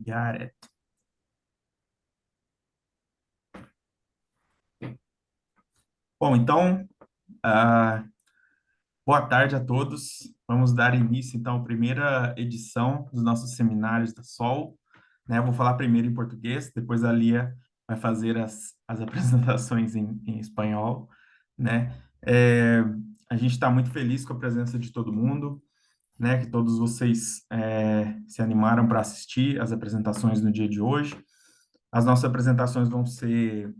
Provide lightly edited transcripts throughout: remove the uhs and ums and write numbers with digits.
Got it. Bom, então, ah, boa tarde a todos. Vamos dar início, então, à primeira edição dos nossos seminários da SOL. Né? Eu vou falar primeiro em português, depois a Lia vai fazer as apresentações em espanhol, né? É, a gente está muito feliz com a presença de todo mundo, né? Que todos vocês se animaram para assistir as apresentações no dia de hoje. As nossas apresentações vão ser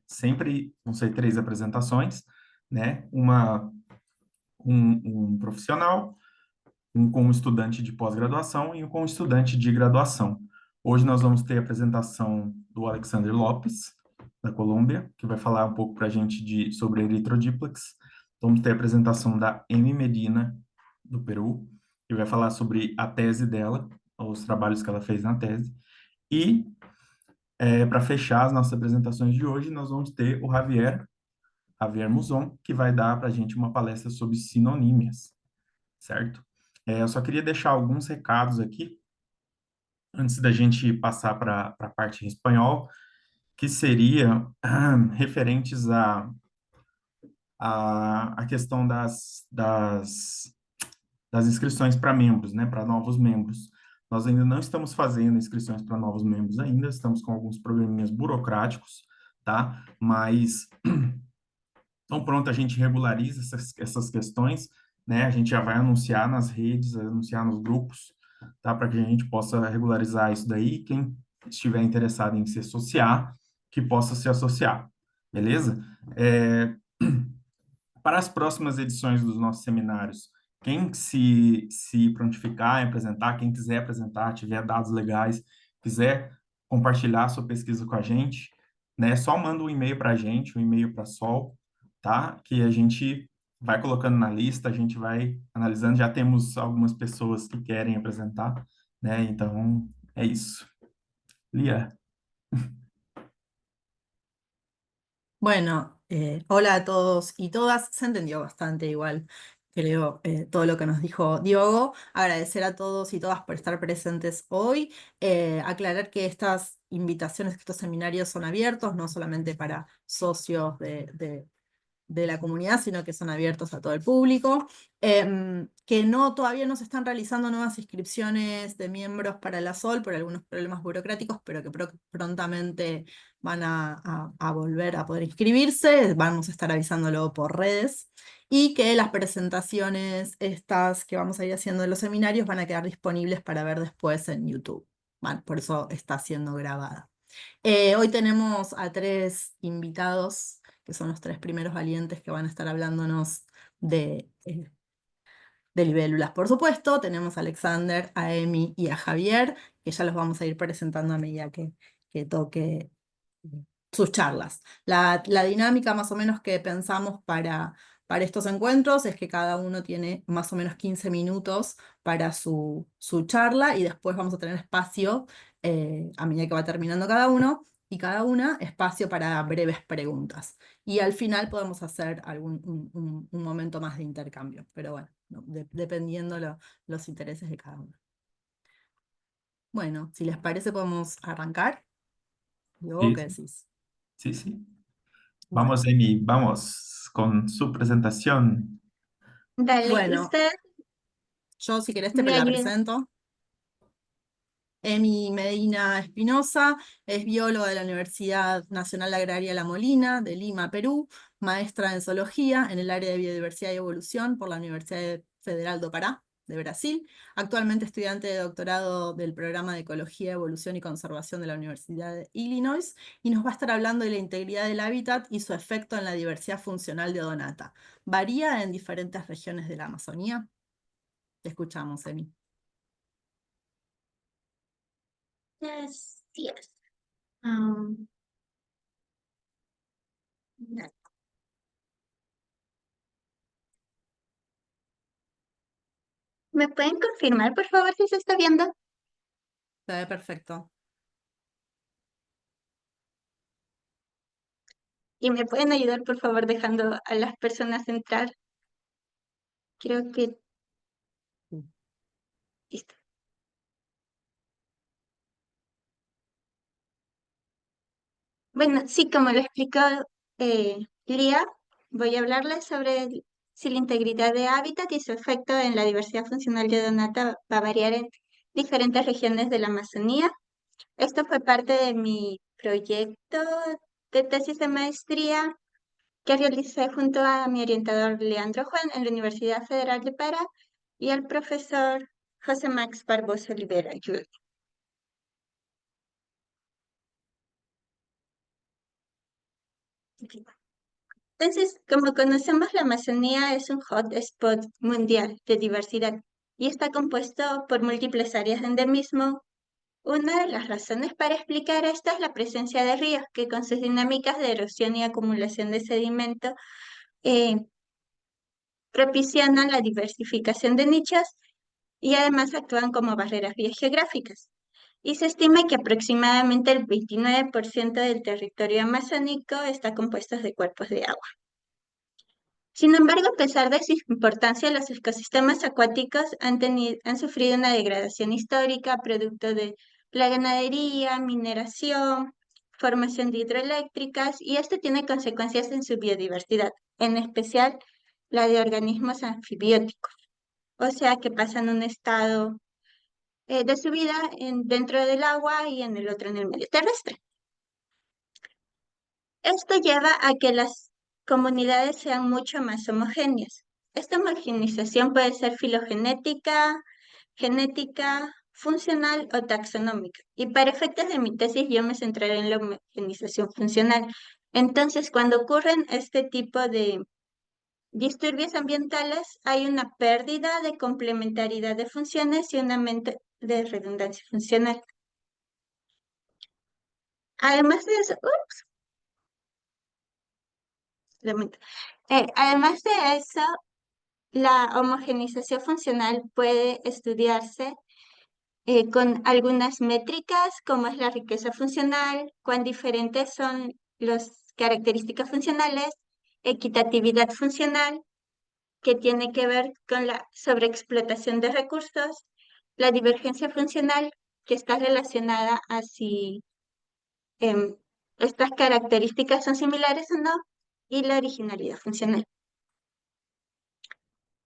sempre vão ser três apresentações, né? Um profissional, um com um estudante de pós-graduação e um com um estudante de graduação. Hoje nós vamos ter a apresentação do Alexander Lopes, da Colômbia, que vai falar um pouco para a gente sobre eritrodíplex. Vamos ter a apresentação da Amy Medina, do Peru, que vai falar sobre a tese dela, os trabalhos que ela fez na tese. E, para fechar as nossas apresentações de hoje, nós vamos ter o Javier Muson, que vai dar para a gente uma palestra sobre sinonímias, certo? Eu só queria deixar alguns recados aqui, antes da gente passar para a parte em espanhol, que seria referentes a questão das inscrições para membros, né, para novos membros. Nós ainda não estamos fazendo inscrições para novos membros ainda, estamos com alguns probleminhas burocráticos, tá? Mas então, pronto, a gente regulariza essas questões, né? A gente já vai anunciar nas redes, anunciar nos grupos, tá? Para que a gente possa regularizar isso daí. Quem estiver interessado em se associar, que possa se associar, beleza? Para as próximas edições dos nossos seminários, quem se prontificar em apresentar, quem quiser apresentar, tiver dados legais, quiser compartilhar sua pesquisa com a gente, né? Só manda um e-mail para a gente, um e-mail para a Sol, tá? Que a gente vai colocando na lista, a gente vai analisando. Já temos algumas pessoas que querem apresentar, né? Então, é isso. Lia. Bueno, hola a todos y todas. Se entendió bastante igual, creo, todo lo que nos dijo Diogo. Agradecer a todos y todas por estar presentes hoy. Aclarar que estas invitaciones, que estos seminarios son abiertos, no solamente para socios de la comunidad, sino que son abiertos a todo el público, que todavía no se están realizando nuevas inscripciones de miembros para la SOL por algunos problemas burocráticos, pero que prontamente van a volver a poder inscribirse, vamos a estar avisándolo por redes, y que las presentaciones estas que vamos a ir haciendo en los seminarios van a quedar disponibles para ver después en YouTube. Bueno, por eso está siendo grabada. Hoy tenemos a tres invitados, que son los tres primeros valientes que van a estar hablándonos de libélulas. Por supuesto, tenemos a Alexander, a Emi y a Javier, que ya los vamos a ir presentando a medida que toque sus charlas. La dinámica más o menos que pensamos para estos encuentros es que cada uno tiene más o menos 15 minutos para su charla, y después vamos a tener espacio, a medida que va terminando cada uno y cada una, espacio para breves preguntas. Y al final podemos hacer un momento más de intercambio, pero bueno, no, dependiendo los intereses de cada uno. Bueno, si les parece podemos arrancar. Luego, Sí, ¿qué decís? sí, sí. Bueno. Vamos, Amy, vamos con su presentación. Dale, Bueno, usted yo si querés te me la ayuda. presento. Emi Medina Espinosa es bióloga de la Universidad Nacional Agraria La Molina de Lima, Perú, maestra en zoología en el área de biodiversidad y evolución por la Universidad Federal do Pará de Brasil, actualmente estudiante de doctorado del programa de Ecología, Evolución y Conservación de la Universidad de Illinois, y nos va a estar hablando de la integridad del hábitat y su efecto en la diversidad funcional de Odonata. ¿Varía en diferentes regiones de la Amazonía? Te escuchamos, Emi. Así es. Am, dale. ¿Me pueden confirmar, por favor, si se está viendo? Se ve perfecto. Y me pueden ayudar, por favor, dejando a las personas entrar. Creo que... Listo. Bueno, sí, como lo explicó Lía, voy a hablarles sobre si la integridad de hábitat y su efecto en la diversidad funcional de Donata va a variar en diferentes regiones de la Amazonía. Esto fue parte de mi proyecto de tesis de maestría que realicé junto a mi orientador Leandro Juan en la Universidad Federal de Pará y al profesor José Max Barbosa Olivera. Entonces, como conocemos, la Amazonía es un hotspot mundial de diversidad y está compuesto por múltiples áreas de endemismo. Una de las razones para explicar esto es la presencia de ríos, que con sus dinámicas de erosión y acumulación de sedimento eh, propician la diversificación de nichos y además actúan como barreras biogeográficas. Y se estima que aproximadamente el 29% del territorio amazónico está compuesto de cuerpos de agua. Sin embargo, a pesar de su importancia, los ecosistemas acuáticos han sufrido una degradación histórica producto de la ganadería, mineración, formación de hidroeléctricas, y esto tiene consecuencias en su biodiversidad, en especial la de organismos anfibióticos, o sea que pasan un estado de su vida dentro del agua y en el otro en el medio terrestre. Esto lleva a que las comunidades sean mucho más homogéneas. Esta homogenización puede ser filogenética, genética, funcional o taxonómica. Y para efectos de mi tesis yo me centraré en la homogenización funcional. Entonces, cuando ocurren este tipo de disturbios ambientales, hay una pérdida de complementariedad de funciones y un aumento de redundancia funcional. Además de eso, lamento. Además de eso, la homogenización funcional puede estudiarse con algunas métricas, como es la riqueza funcional, cuán diferentes son las características funcionales, equitatividad funcional, que tiene que ver con la sobreexplotación de recursos, la divergencia funcional, que está relacionada a si estas características son similares o no, y la originalidad funcional.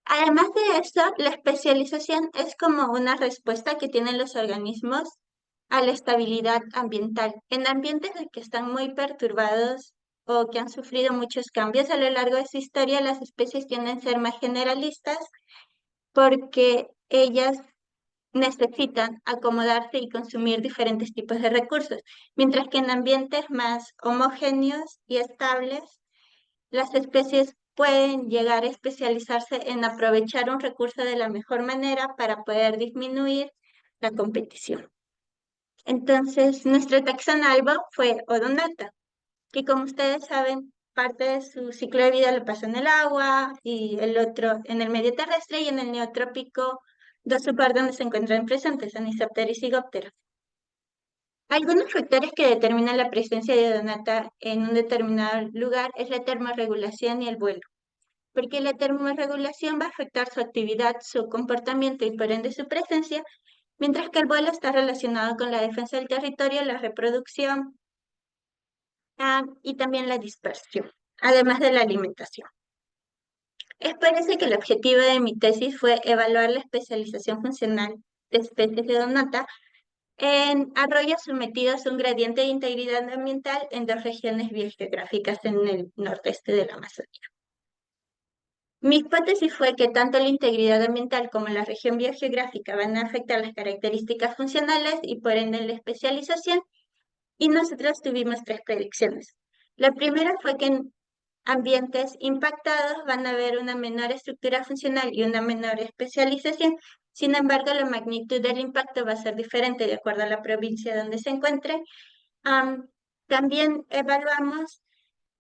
Además de esto, la especialización es como una respuesta que tienen los organismos a la estabilidad ambiental. En ambientes en que están muy perturbados o que han sufrido muchos cambios a lo largo de su historia, las especies tienden a ser más generalistas porque ellas necesitan acomodarse y consumir diferentes tipos de recursos, mientras que en ambientes más homogéneos y estables, las especies pueden llegar a especializarse en aprovechar un recurso de la mejor manera para poder disminuir la competición. Entonces, nuestro taxón albo fue Odonata, que como ustedes saben, parte de su ciclo de vida lo pasa en el agua y el otro en el medio terrestre, y en el neotrópico, dos subpar donde se encuentran presentes, Anisoptera y Cigoptera. Algunos factores que determinan la presencia de Odonata en un determinado lugar es la termorregulación y el vuelo, porque la termorregulación va a afectar su actividad, su comportamiento y por ende su presencia, mientras que el vuelo está relacionado con la defensa del territorio, la reproducción y también la dispersión, además de la alimentación. Es por eso que el objetivo de mi tesis fue evaluar la especialización funcional de especies de Odonata en arroyos sometidos a un gradiente de integridad ambiental en dos regiones biogeográficas en el nordeste de la Amazonía. Mi hipótesis fue que tanto la integridad ambiental como la región biogeográfica van a afectar las características funcionales y por ende la especialización, y nosotros tuvimos tres predicciones. La primera fue que en ambientes impactados van a haber una menor estructura funcional y una menor especialización. Sin embargo, la magnitud del impacto va a ser diferente de acuerdo a la provincia donde se encuentre. También evaluamos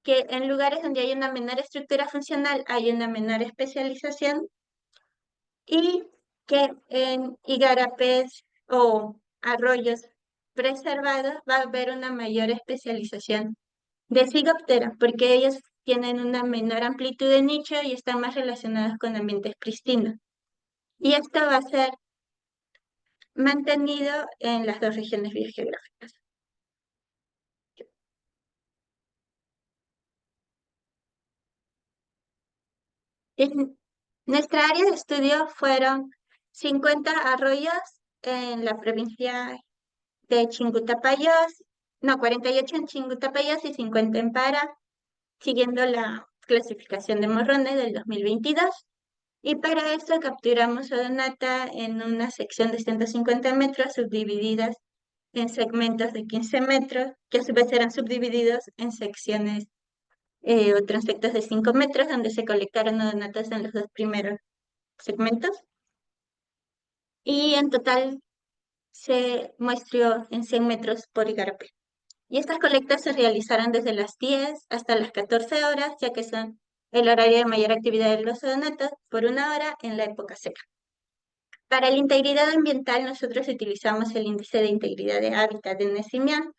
que en lugares donde hay una menor estructura funcional hay una menor especialización y que en igarapés o arroyos preservados va a haber una mayor especialización de Cigoptera, porque ellos tienen una menor amplitud de nicho y están más relacionados con ambientes pristinos. Y esto va a ser mantenido en las dos regiones biogeográficas. Nuestra área de estudio fueron 50 arroyos en la provincia de Chingutapayos, no, 48 en Chingutapayos y 50 en Para, siguiendo la clasificación de Morrones del 2022. Y para eso capturamos odonata en una sección de 150 metros subdivididas en segmentos de 15 metros, que a su vez eran subdivididos en secciones o transectos de 5 metros, donde se colectaron odonatas en los dos primeros segmentos. Y en total se muestreó en 100 metros por igarapé. Y estas colectas se realizaron desde las 10 hasta las 14 horas, ya que son el horario de mayor actividad de los odonatos, por una hora en la época seca. Para la integridad ambiental, nosotros utilizamos el índice de integridad de hábitat de Nesimian,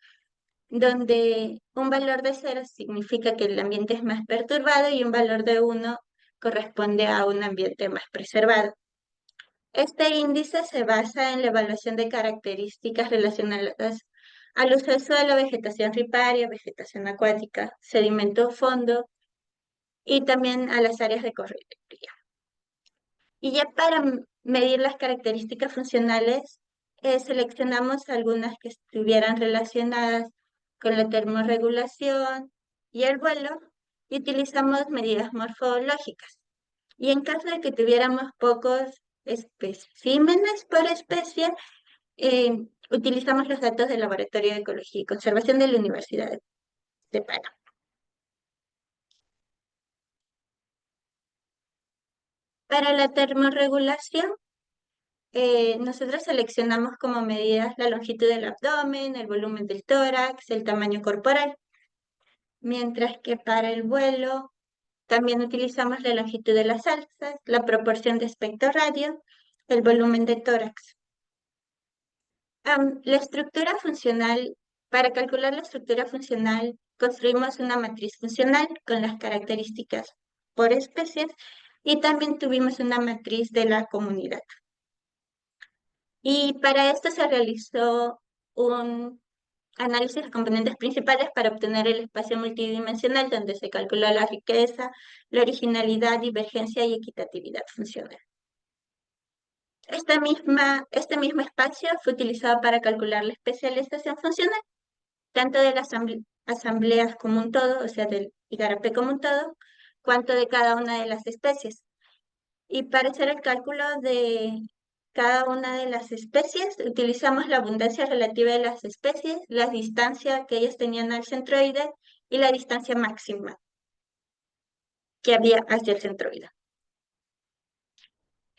donde un valor de 0 significa que el ambiente es más perturbado y un valor de 1 corresponde a un ambiente más preservado. Este índice se basa en la evaluación de características relacionadas al uso del suelo, vegetación riparia, vegetación acuática, sedimento fondo y también a las áreas de correría. Y ya para medir las características funcionales, seleccionamos algunas que estuvieran relacionadas con la termorregulación y el vuelo y utilizamos medidas morfológicas. Y en caso de que tuviéramos pocos especímenes por especie, utilizamos los datos del Laboratorio de Ecología y Conservación de la Universidad de Panamá. Para la termorregulación, nosotros seleccionamos como medidas la longitud del abdomen, el volumen del tórax, el tamaño corporal, mientras que para el vuelo también utilizamos la longitud de las alzas, la proporción de aspecto radio, el volumen de tórax. La estructura funcional, para calcular la estructura funcional, construimos una matriz funcional con las características por especies y también tuvimos una matriz de la comunidad. Y para esto se realizó un análisis de componentes principales para obtener el espacio multidimensional donde se calculó la riqueza, la originalidad, divergencia y equitatividad funcional. Este mismo espacio fue utilizado para calcular la especialización funcional, tanto de las asambleas como un todo, o sea, del igarapé como un todo, cuanto de cada una de las especies. Y para hacer el cálculo de cada una de las especies, utilizamos la abundancia relativa de las especies, la distancia que ellas tenían al centroide y la distancia máxima que había hacia el centroide.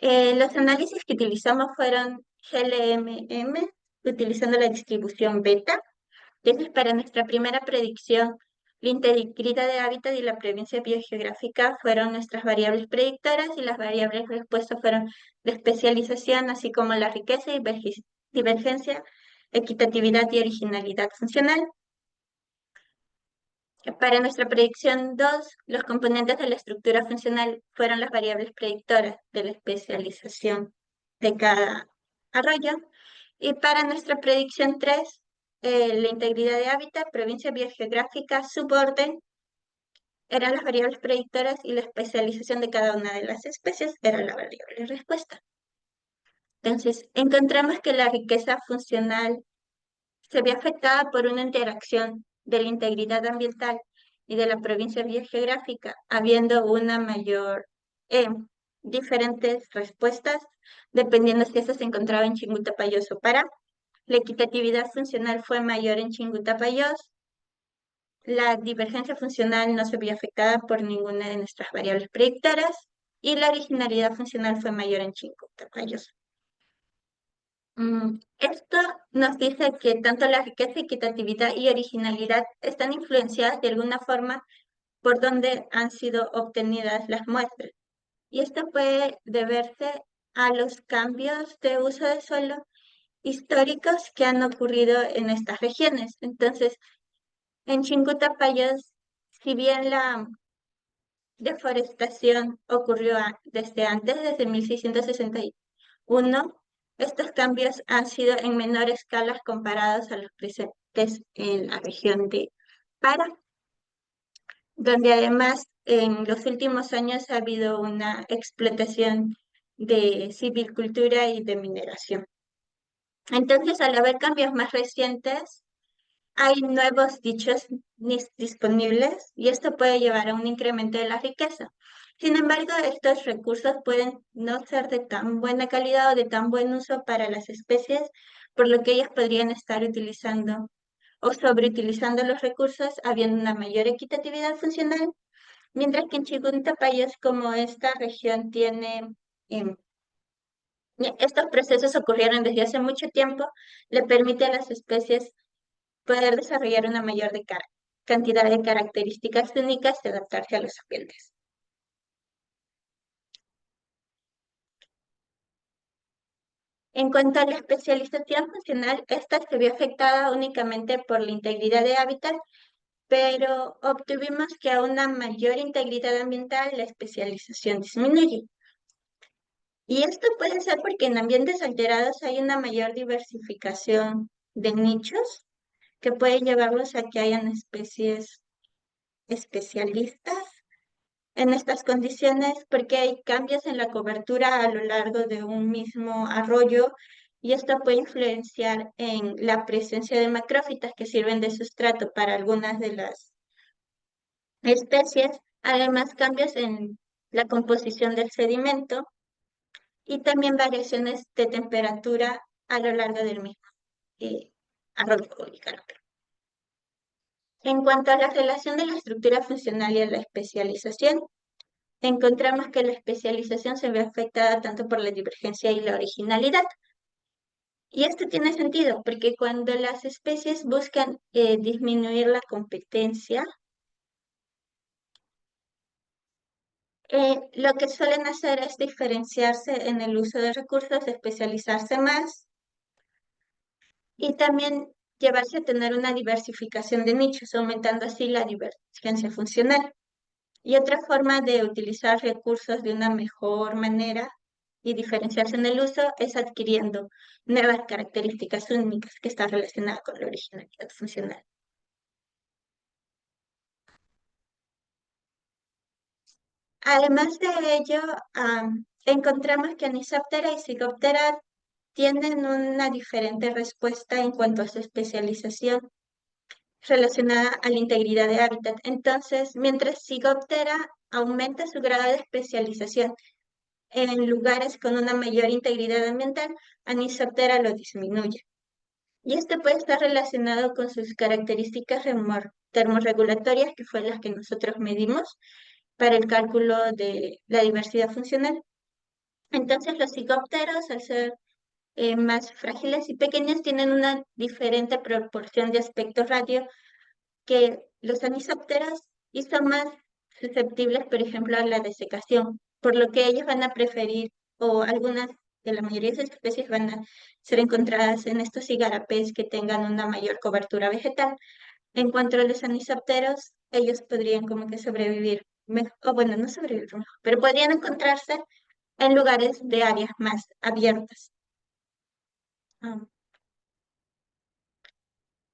Los análisis que utilizamos fueron GLMM, utilizando la distribución beta. Entonces, para nuestra primera predicción, la integridad de hábitat y la presencia biogeográfica fueron nuestras variables predictoras y las variables respuestas fueron la especialización, así como la riqueza, divergencia, equitatividad y originalidad funcional. Para nuestra predicción 2, los componentes de la estructura funcional fueron las variables predictoras de la especialización de cada arroyo. Y para nuestra predicción 3, la integridad de hábitat, provincia biogeográfica, suborden, eran las variables predictoras y la especialización de cada una de las especies era la variable respuesta. Entonces, encontramos que la riqueza funcional se ve afectada por una interacción de la integridad ambiental y de la provincia biogeográfica, habiendo una mayor, diferentes respuestas, dependiendo si eso se encontraba en Chingutapayós o Para. La equitatividad funcional fue mayor en Chingutapayós. La divergencia funcional no se vio afectada por ninguna de nuestras variables predictoras y la originalidad funcional fue mayor en Chingutapayós. Esto nos dice que tanto la riqueza, equitatividad y originalidad están influenciadas de alguna forma por donde han sido obtenidas las muestras. Y esto puede deberse a los cambios de uso de suelo históricos que han ocurrido en estas regiones. Entonces, en Chingutapayós, si bien la deforestación ocurrió desde antes, desde 1661, estos cambios han sido en menor escala comparados a los presentes en la región de Para. donde además en los últimos años ha habido una explotación de silvicultura y de mineración. Entonces, al haber cambios más recientes, hay nuevos dichos disponibles y esto puede llevar a un incremento de la riqueza. Sin embargo, estos recursos pueden no ser de tan buena calidad o de tan buen uso para las especies, por lo que ellas podrían estar utilizando o sobreutilizando los recursos, habiendo una mayor equitatividad funcional, mientras que en Chiquintapayos, como esta región tiene em, estos procesos ocurrieron desde hace mucho tiempo, le permite a las especies poder desarrollar una mayor cantidad de características únicas y adaptarse a los ambientes. En cuanto a la especialización funcional, esta se vio afectada únicamente por la integridad de hábitat, pero obtuvimos que a una mayor integridad ambiental la especialización disminuye. Y esto puede ser porque en ambientes alterados hay una mayor diversificación de nichos que puede llevarlos a que hayan especies especialistas en estas condiciones porque hay cambios en la cobertura a lo largo de un mismo arroyo y esto puede influenciar en la presencia de macrófitas que sirven de sustrato para algunas de las especies, además cambios en la composición del sedimento y también variaciones de temperatura a lo largo del mismo eh, arroyo. En cuanto a la relación de la estructura funcional y a la especialización, encontramos que la especialización se ve afectada tanto por la divergencia y la originalidad. Y esto tiene sentido, porque cuando las especies buscan disminuir la competencia, lo que suelen hacer es diferenciarse en el uso de recursos, especializarse más y también llevarse a tener una diversificación de nichos, aumentando así la divergencia funcional. Y otra forma de utilizar recursos de una mejor manera y diferenciarse en el uso es adquiriendo nuevas características únicas que están relacionadas con la originalidad funcional. Además de ello, encontramos que Anisoptera y Psicoptera tienen una diferente respuesta en cuanto a su especialización relacionada a la integridad de hábitat. Entonces, mientras Psicoptera aumenta su grado de especialización en lugares con una mayor integridad ambiental, Anisoptera lo disminuye. Y esto puede estar relacionado con sus características termorregulatorias, que fue las que nosotros medimos para el cálculo de la diversidad funcional. Entonces, los psicópteros, al ser más frágiles y pequeños, tienen una diferente proporción de aspecto radio que los anisópteros y son más susceptibles, por ejemplo, a la desecación, por lo que ellos van a preferir, o algunas de la mayoría de especies van a ser encontradas en estos igarapés que tengan una mayor cobertura vegetal. En cuanto a los anisópteros, ellos podrían como que sobrevivir, o bueno, no sobrevivir mejor, pero podrían encontrarse en lugares de áreas más abiertas. Ah.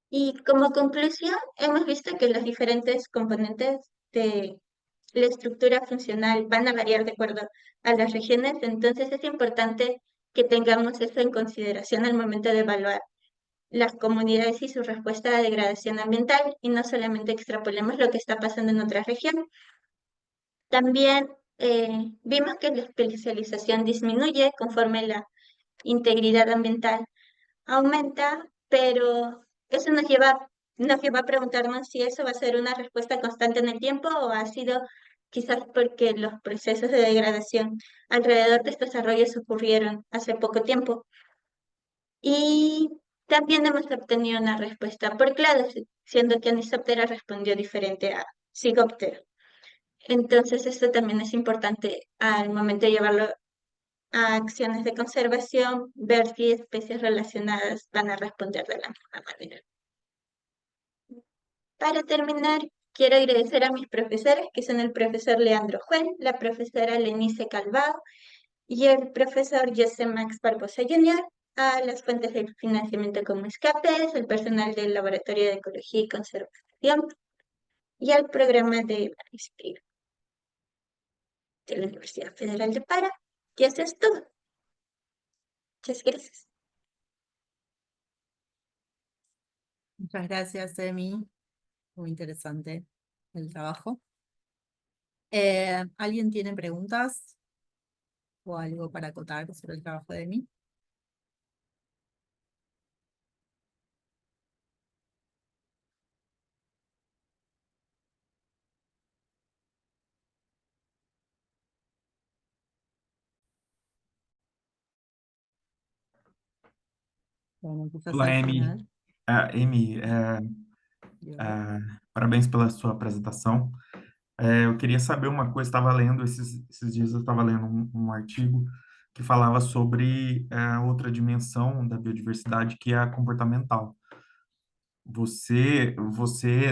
Y como conclusión, hemos visto que los diferentes componentes de la estructura funcional van a variar de acuerdo a las regiones, entonces es importante que tengamos eso en consideración al momento de evaluar las comunidades y su respuesta a la degradación ambiental y no solamente extrapolemos lo que está pasando en otra región. También vimos que la especialización disminuye conforme la integridad ambiental aumenta, pero eso nos lleva a preguntarnos si eso va a ser una respuesta constante en el tiempo o ha sido quizás porque los procesos de degradación alrededor de estos arroyos ocurrieron hace poco tiempo. Y también hemos obtenido una respuesta por clados, siendo que Anisoptera respondió diferente a Psicoptera. Entonces, esto también es importante al momento de llevarlo a acciones de conservación, ver si especies relacionadas van a responder de la misma manera. Para terminar, quiero agradecer a mis profesores, que son el profesor Leandro Juan, la profesora Lenice Calvao y el profesor José Max Barbosa Jr., a las fuentes de financiamiento como Escapes, el personal del Laboratorio de Ecología y Conservación, y al programa de maestría de la Universidad Federal de Para. Y eso es todo. Muchas gracias. Muchas gracias, Emi. Muy interesante el trabajo. ¿Alguien tiene preguntas o algo para acotar sobre el trabajo de Emi? Bueno, quizás Olá, al Amy. final. Amy, Diego. parabéns pela sua apresentação. Eu queria saber uma coisa, estava lendo esses dias, eu estava lendo um artigo que falava sobre outra dimensão da biodiversidade, que é a comportamental.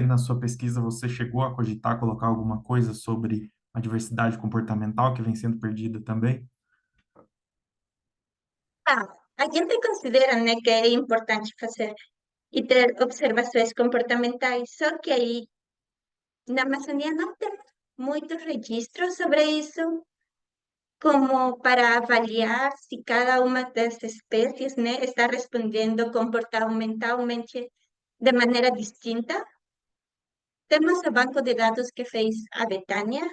Na sua pesquisa, você chegou a cogitar colocar alguma coisa sobre a diversidade comportamental que vem sendo perdida também? Ah, a gente considera, né, que é importante fazer e ter observações comportamentais, só que aí na Amazônia não temos muitos registros sobre isso, como para avaliar se cada uma das espécies, né, está respondendo comportamentalmente de maneira distinta. Temos o banco de dados que fez a Betânia,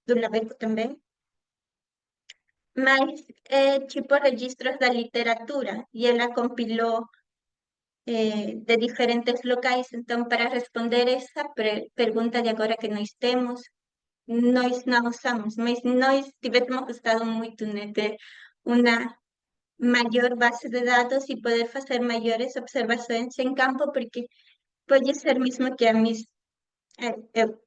do Labeco também, mas é tipo registros da literatura, e ela compilou de diferentes locais. Então, para responder essa pergunta de agora que nós temos, nós não usamos, mas nós tivéssemos gostado muito, né, ter uma maior base de dados e poder fazer maiores observações em campo, porque pode ser mesmo que eu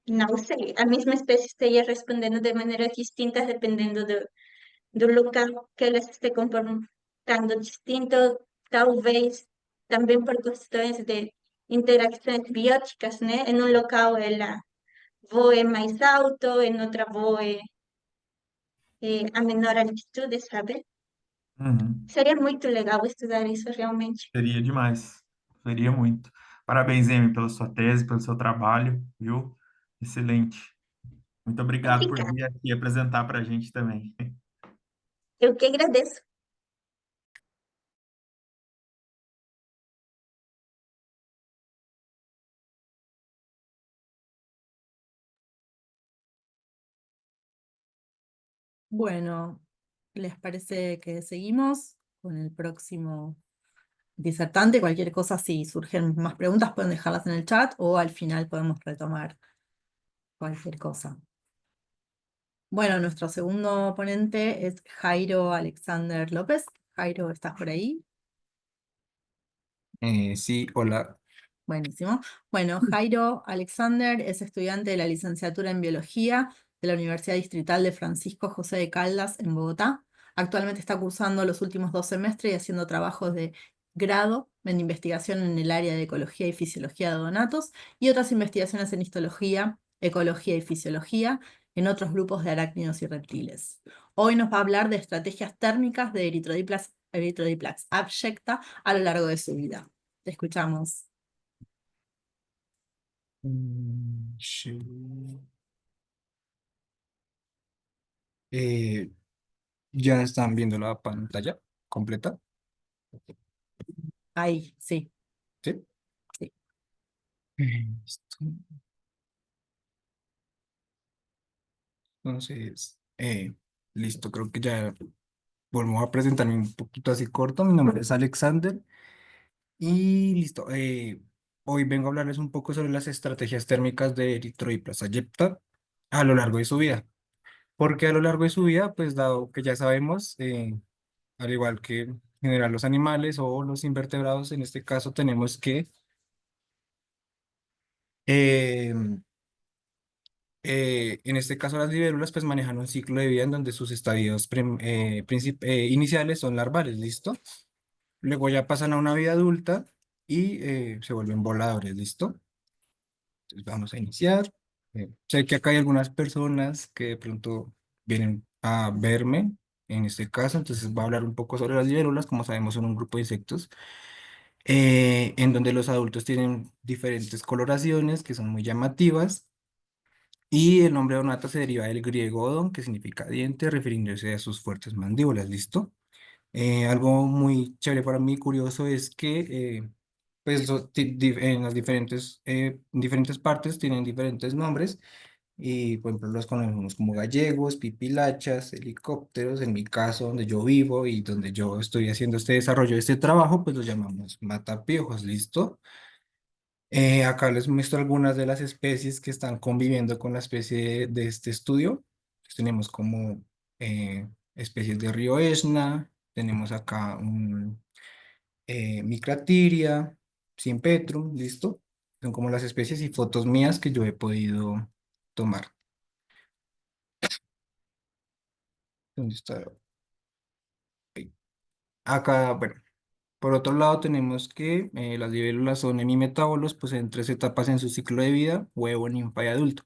não sei, a mesma espécie esteja respondendo de maneiras distintas dependendo do local que ela se esté comportando distinto, talvez também por questões de interações bióticas, né? Em um local ela voe mais alto, em outra voe a menor altitude, sabe? Uhum. Seria muito legal estudar isso realmente. Seria demais. Seria muito. Parabéns, Amy, pela sua tese, pelo seu trabalho, viu? Excelente. Muito obrigado por Obrigada. vir aqui apresentar para a gente também. Eu que agradeço. Bueno, ¿les parece que seguimos con el próximo disertante? Cualquier cosa, si surgen más preguntas, pueden dejarlas en el chat o al final podemos retomar cualquier cosa. Bueno, nuestro segundo ponente es Jairo Alexander López. Jairo, ¿estás por ahí? Sí, hola. Buenísimo. Bueno, Jairo Alexander es estudiante de la licenciatura en Biología de la Universidad Distrital de Francisco José de Caldas en Bogotá. Actualmente está cursando los últimos 2 semestres y haciendo trabajos de grado en investigación en el área de ecología y fisiología de odonatos y otras investigaciones en histología, ecología y fisiología en otros grupos de arácnidos y reptiles. Hoy nos va a hablar de estrategias térmicas de Erythrodiplax abyecta a lo largo de su vida. Te escuchamos. Sí. Eh, ¿Ya están viendo la pantalla completa? Ahí, sí, Sí. sí. Listo. Entonces, listo, creo que ya volvemos a presentarme un poquito así corto. Mi nombre es Alexander y listo. Hoy vengo a hablarles un poco sobre las estrategias térmicas de Erythrodiplaza aegypta a lo largo de su vida. Porque a lo largo de su vida, pues dado que ya sabemos, al igual que en general los animales o los invertebrados, en este caso tenemos que eh, en este caso las libélulas pues manejan un ciclo de vida en donde sus estadios iniciales son larvales, ¿listo? Luego ya pasan a una vida adulta y se vuelven voladores, ¿listo? Entonces vamos a iniciar. Sé que acá hay algunas personas que de pronto vienen a verme en este caso, entonces voy a hablar un poco sobre las libélulas. Como sabemos son un grupo de insectos en donde los adultos tienen diferentes coloraciones que son muy llamativas Y el nombre odonata se deriva del griego odon, que significa diente, refiriéndose a sus fuertes mandíbulas, ¿listo? Algo muy chévere para mí, curioso, es que pues en las diferentes partes tienen diferentes nombres y por ejemplo los conocemos como gallegos, pipilachas, helicópteros. En mi caso, donde yo vivo y donde yo estoy haciendo este desarrollo de este trabajo, pues los llamamos matapiojos, ¿listo? Acá les muestro algunas de las especies que están conviviendo con la especie de este estudio. Pues tenemos como especies de río Esna, tenemos acá un Micratiria, Simpetrum, ¿listo? Son como las especies y fotos mías que yo he podido tomar. ¿Dónde está? Ahí. Acá, bueno, por otro lado tenemos que las libélulas son hemimetábolos, pues en tres etapas en su ciclo de vida: huevo, ninfa y adulto.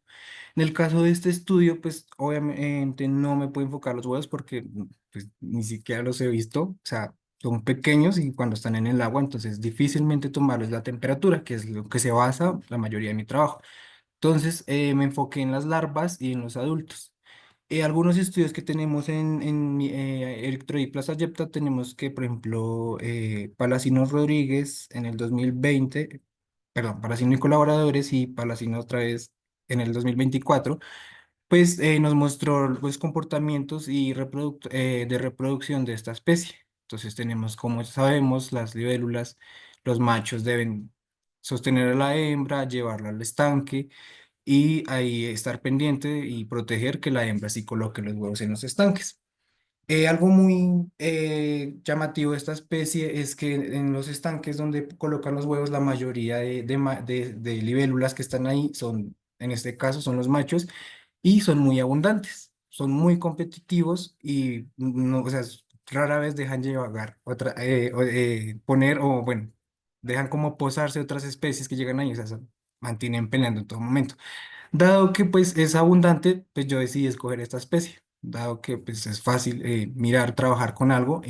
En el caso de este estudio, pues obviamente no me puedo enfocar los huevos porque pues, ni siquiera los he visto, o sea, son pequeños y cuando están en el agua, entonces difícilmente tomarles la temperatura, que es lo que se basa la mayoría de mi trabajo. Entonces me enfoqué en las larvas y en los adultos. Algunos estudios que tenemos en Erythrodiplaza aegypta, tenemos que, por ejemplo, Palacino Rodríguez en el 2020, perdón, Palacino y colaboradores y Palacino otra vez en el 2024, pues nos mostró los comportamientos y de reproducción de esta especie. Entonces tenemos, como sabemos, las libélulas, los machos deben sostener a la hembra, llevarla al estanque y ahí estar pendiente y proteger que la hembra sí coloque los huevos en los estanques. Algo muy llamativo de esta especie es que en los estanques donde colocan los huevos, la mayoría de libélulas que están ahí son, en este caso, son los machos y son muy abundantes, son muy competitivos y no, o sea, rara vez dejan llevar poner o bueno, dejan como posarse otras especies que llegan ahí, o sea, mantienen peleando en todo momento. Dado que pues es abundante, pues yo decidí escoger esta especie, dado que pues es fácil mirar, trabajar con algo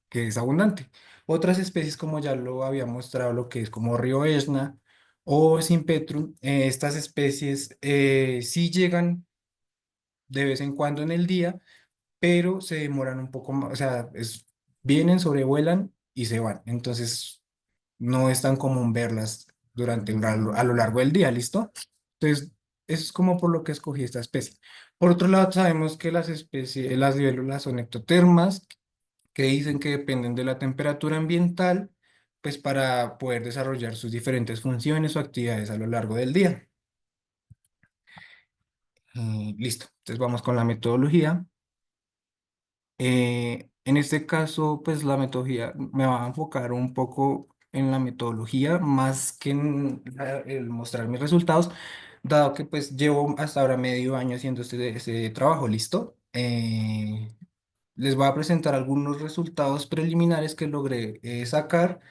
que es abundante. Otras especies, como ya lo había mostrado, lo que es como Río Esna o Simpetrum, estas especies sí llegan de vez en cuando en el día, pero se demoran un poco más, o sea, vienen, sobrevuelan y se van. Entonces no es tan común verlas a lo largo del día, ¿listo? Entonces, eso es como por lo que escogí esta especie. Por otro lado, sabemos que las libélulas son ectotermas, que dicen que dependen de la temperatura ambiental, pues para poder desarrollar sus diferentes funciones o actividades a lo largo del día. Listo, entonces vamos con la metodología. En este caso, pues la metodología me va a enfocar un poco en la metodología más que en el mostrar mis resultados, dado que pues llevo hasta ahora medio año haciendo este trabajo, ¿listo? Les voy a presentar algunos resultados preliminares que logré sacar.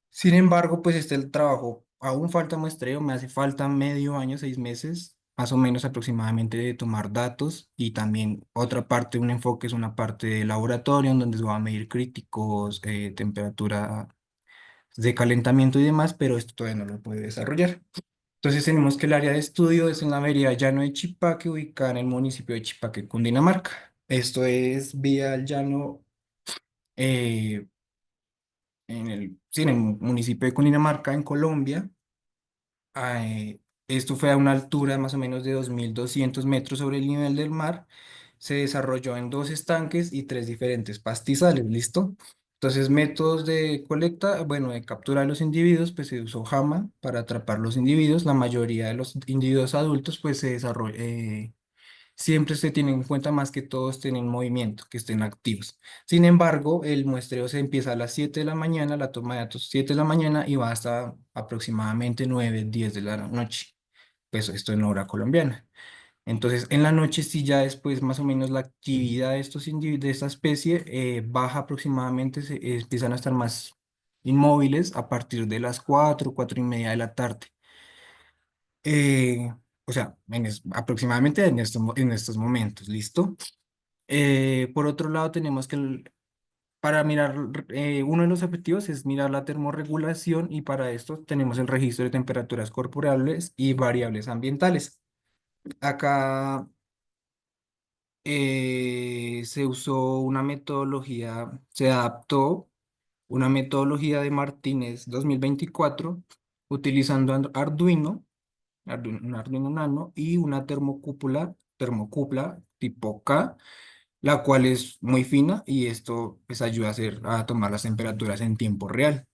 Sin embargo, pues el trabajo, aún falta muestreo, me hace falta medio año, 6 meses, más o menos aproximadamente, de tomar datos y también otra parte, un enfoque es una parte de laboratorio en donde se va a medir críticos, temperatura de calentamiento y demás, pero esto todavía no lo puede desarrollar. Entonces tenemos que el área de estudio es en la vereda Llano de Chipaque, ubicada en el municipio de Chipaque, Cundinamarca. Esto es vía el llano eh, sí, en el municipio de Cundinamarca, en Colombia. Esto fue a una altura más o menos de 2.200 metros sobre el nivel del mar. Se desarrolló en dos estanques y tres diferentes pastizales, ¿listo? Entonces, métodos de colecta, bueno, de captura de los individuos, pues se usó jama para atrapar los individuos. La mayoría de los individuos adultos, pues se desarrolló, siempre se tiene en cuenta más que todos estén en movimiento, que estén activos. Sin embargo, el muestreo se empieza a las 7 de la mañana, la toma de datos 7 de la mañana y va hasta aproximadamente 9 10 de la noche. Pues esto en hora colombiana. Entonces, en la noche sí ya después más o menos la actividad de de esta especie baja aproximadamente, empiezan a estar más inmóviles a partir de las 4 4:30 de la tarde. Eh, o sea, aproximadamente en estos momentos, ¿listo? Por otro lado, tenemos que para mirar, uno de los objetivos es mirar la termorregulación y para esto tenemos el registro de temperaturas corporales y variables ambientales. Acá se usó una metodología, se adaptó una metodología de Martínez 2024 utilizando un Arduino Nano y una termocupla tipo K, la cual es muy fina y esto pues ayuda a tomar las temperaturas en tiempo real.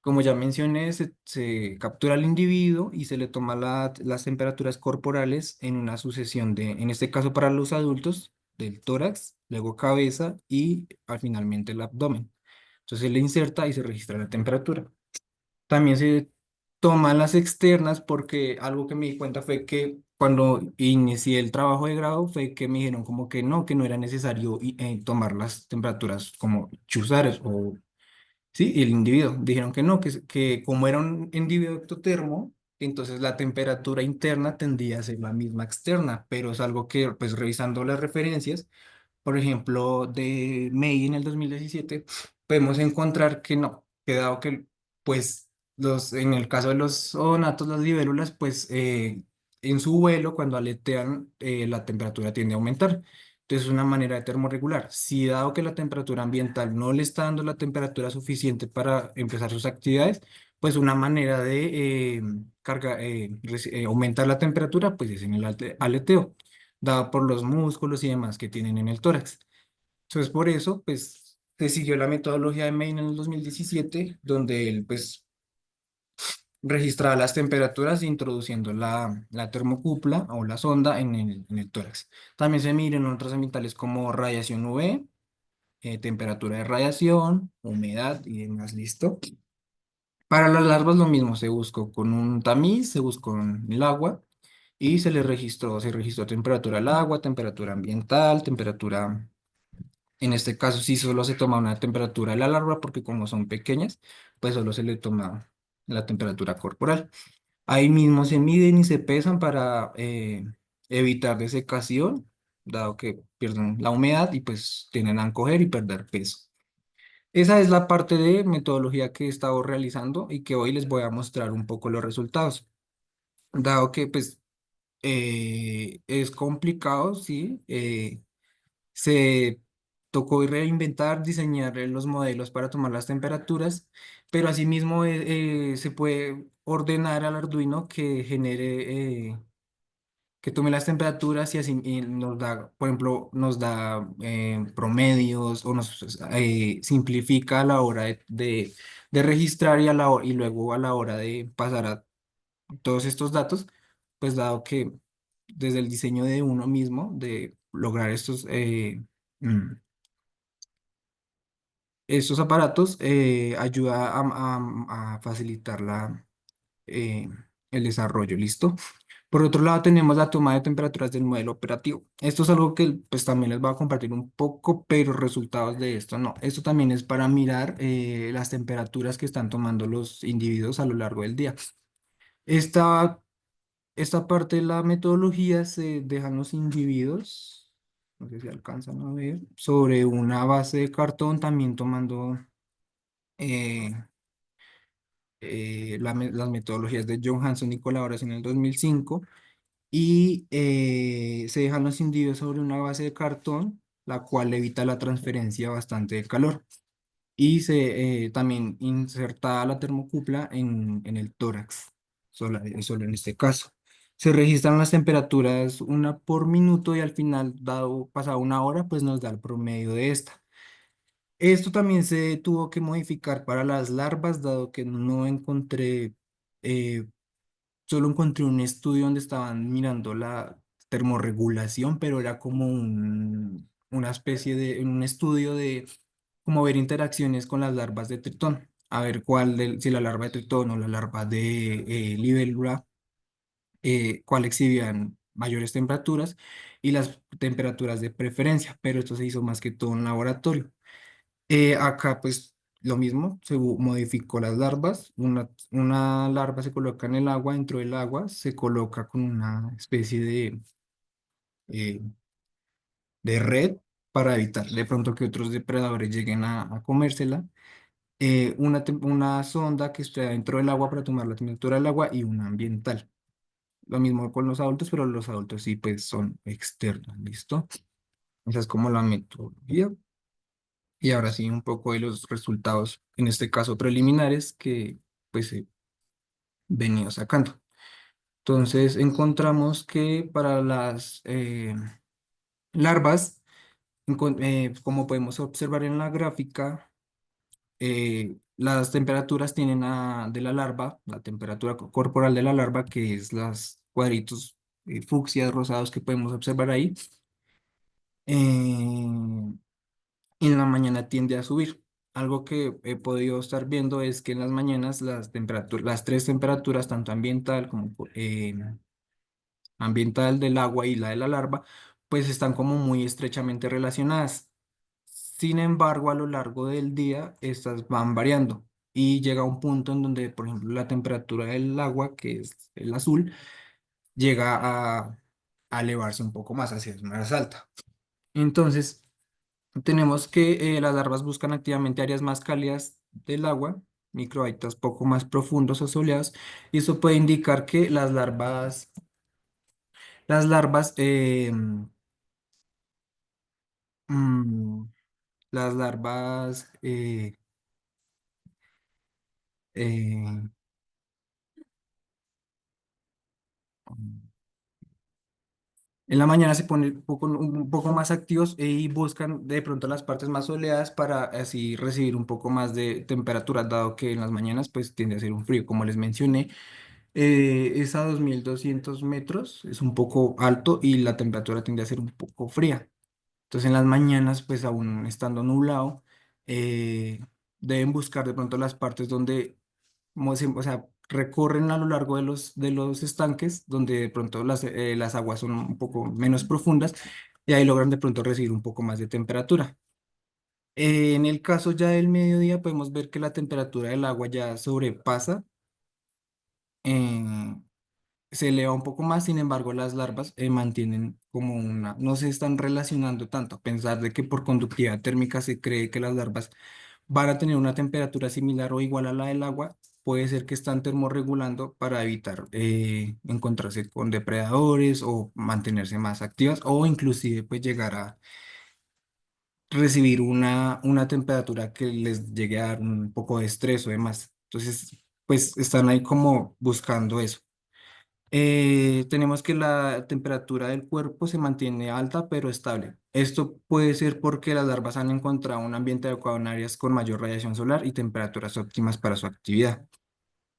Como ya mencioné, se captura al individuo y se le toma las temperaturas corporales en una sucesión en este caso para los adultos, del tórax, luego cabeza y finalmente el abdomen. Entonces se le inserta y se registra la temperatura. También se toman las externas porque algo que me di cuenta fue que cuando inicié el trabajo de grado fue que me dijeron como que no era necesario tomar las temperaturas como chuzar o sí, y el individuo. Dijeron que no, que como era un individuo ectotermo, entonces la temperatura interna tendría a ser la misma externa, pero es algo que, pues revisando las referencias, por ejemplo, de May en el 2017, podemos encontrar que no, que dado que, pues, en el caso de los odonatos, las libélulas, pues, en su vuelo, cuando aletean, la temperatura tiende a aumentar. Entonces, es una manera de termorregular. Si dado que la temperatura ambiental no le está dando la temperatura suficiente para empezar sus actividades, pues una manera de aumentar la temperatura, pues es en el aleteo dado por los músculos y demás que tienen en el tórax. Entonces, por eso, pues, se siguió la metodología de Main en el 2017, donde él, pues, registraba las temperaturas introduciendo la termocupla o la sonda en el tórax. También se miden otros ambientales como radiación UV, temperatura de radiación, humedad y demás, ¿listo? Para las larvas lo mismo, se buscó con un tamiz, se buscó con el agua y se registró temperatura del agua, temperatura ambiental, temperatura. En este caso, sí solo se toma una temperatura de la larva porque como son pequeñas, pues solo se le toma la temperatura corporal. Ahí mismo se miden y se pesan para evitar desecación, dado que pierden la humedad y pues tienden a encoger y perder peso. Esa es la parte de metodología que he estado realizando y que hoy les voy a mostrar un poco los resultados. Dado que pues es complicado, sí. Se tocó reinventar, diseñar los modelos para tomar las temperaturas, pero asimismo se puede ordenar al Arduino que que tome las temperaturas y así y nos da, por ejemplo, nos da promedios o nos simplifica a la hora de registrar y luego a la hora de pasar a todos estos datos, pues dado que desde el diseño de uno mismo, de lograr mm, estos aparatos, ayuda a facilitar eh, el desarrollo, ¿listo? Por otro lado, tenemos la toma de temperaturas del modelo operativo. Esto es algo que pues también les voy a compartir un poco, pero resultados de esto no. Esto también es para mirar las temperaturas que están tomando los individuos a lo largo del día. Esta Esta parte de la metodología se dejan los individuos, no sé si alcanzan a ver, sobre una base de cartón, también tomando eh, las metodologías de John Hanson y colaboración en el 2005, y se dejan los individuos sobre una base de cartón, la cual evita la transferencia bastante de calor. Y se también insertada la termocupla en el tórax, solo en este caso. Se registran las temperaturas una por minuto y al final, dado pasada una hora, pues nos da el promedio de esta. Esto también se tuvo que modificar para las larvas, dado que no encontré, eh, solo encontré un estudio donde estaban mirando la termorregulación, pero era como una especie un estudio de cómo ver interacciones con las larvas de tritón, a ver si la larva de tritón o la larva de libélula, cuál exhibían mayores temperaturas y las temperaturas de preferencia, pero esto se hizo más que todo en laboratorio. Acá pues lo mismo, modificó las larvas. Una larva se coloca en el agua, dentro del agua se coloca con una especie eh, de red para evitar de pronto que otros depredadores lleguen a comérsela. Una sonda que esté dentro del agua para tomar la temperatura del agua y una ambiental. Lo mismo con los adultos, pero los adultos sí pues son externos, ¿listo? Esa es como la metodología. Y ahora sí un poco de los resultados, en este caso preliminares, que pues he venido sacando. Entonces encontramos que para las larvas, como podemos observar en la gráfica, las temperaturas tienen de la larva, la temperatura corporal de la larva, que es los cuadritos fucsias rosados que podemos observar ahí, en la mañana tiende a subir. Algo que he podido estar viendo es que en las mañanas las tres temperaturas, tanto ambiental como ambiental del agua y la de la larva, pues están como muy estrechamente relacionadas. Sin embargo, a lo largo del día, estas van variando y llega un punto en donde, por ejemplo, la temperatura del agua, que es el azul, llega a elevarse un poco más, hacia más alta. Entonces, tenemos que las larvas buscan activamente áreas más cálidas del agua, microhábitats poco más profundos o soleados, y eso puede indicar que las larvas, mm, las larvas, eh, en la mañana se ponen un poco más activos y buscan de pronto las partes más soleadas para así recibir un poco más de temperatura, dado que en las mañanas pues tiende a ser un frío, como les mencioné. Es a 2200 metros, es un poco alto y la temperatura tiende a ser un poco fría. Entonces en las mañanas, pues aún estando nublado, eh, deben buscar de pronto las partes donde, o sea, recorren a lo largo de los estanques, donde de pronto las aguas son un poco menos profundas y ahí logran de pronto recibir un poco más de temperatura. En el caso ya del mediodía, podemos ver que la temperatura del agua ya sobrepasa. eh, Se eleva un poco más, sin embargo, las larvas mantienen como no se están relacionando tanto, a pesar de que por conductividad térmica se cree que las larvas van a tener una temperatura similar o igual a la del agua, puede ser que están termorregulando para evitar encontrarse con depredadores o mantenerse más activas o inclusive pues llegar a recibir una temperatura que les llegue a dar un poco de estrés o demás. Entonces, pues están ahí como buscando eso. Tenemos que la temperatura del cuerpo se mantiene alta pero estable. Esto puede ser porque las larvas han encontrado un ambiente adecuado en áreas con mayor radiación solar y temperaturas óptimas para su actividad.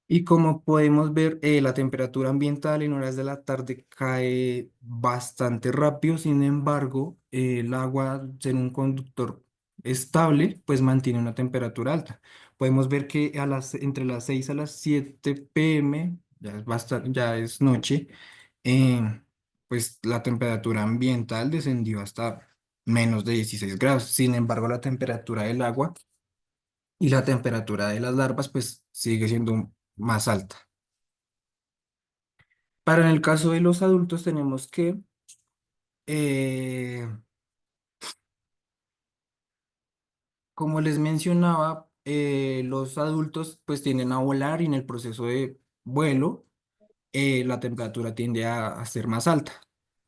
Y como podemos ver, la temperatura ambiental en horas de la tarde cae bastante rápido. Sin embargo, el agua, ser un conductor estable, pues mantiene una temperatura alta. Podemos ver que entre las 6 a las 7 p.m., ya es noche, eh, pues la temperatura ambiental descendió hasta menos de 16 grados. Sin embargo, la temperatura del agua y la temperatura de las larvas, pues sigue siendo más alta. Para en el caso de los adultos tenemos que, eh, como les mencionaba, los adultos pues tienden a volar y en el proceso de vuelo la temperatura tiende a ser más alta.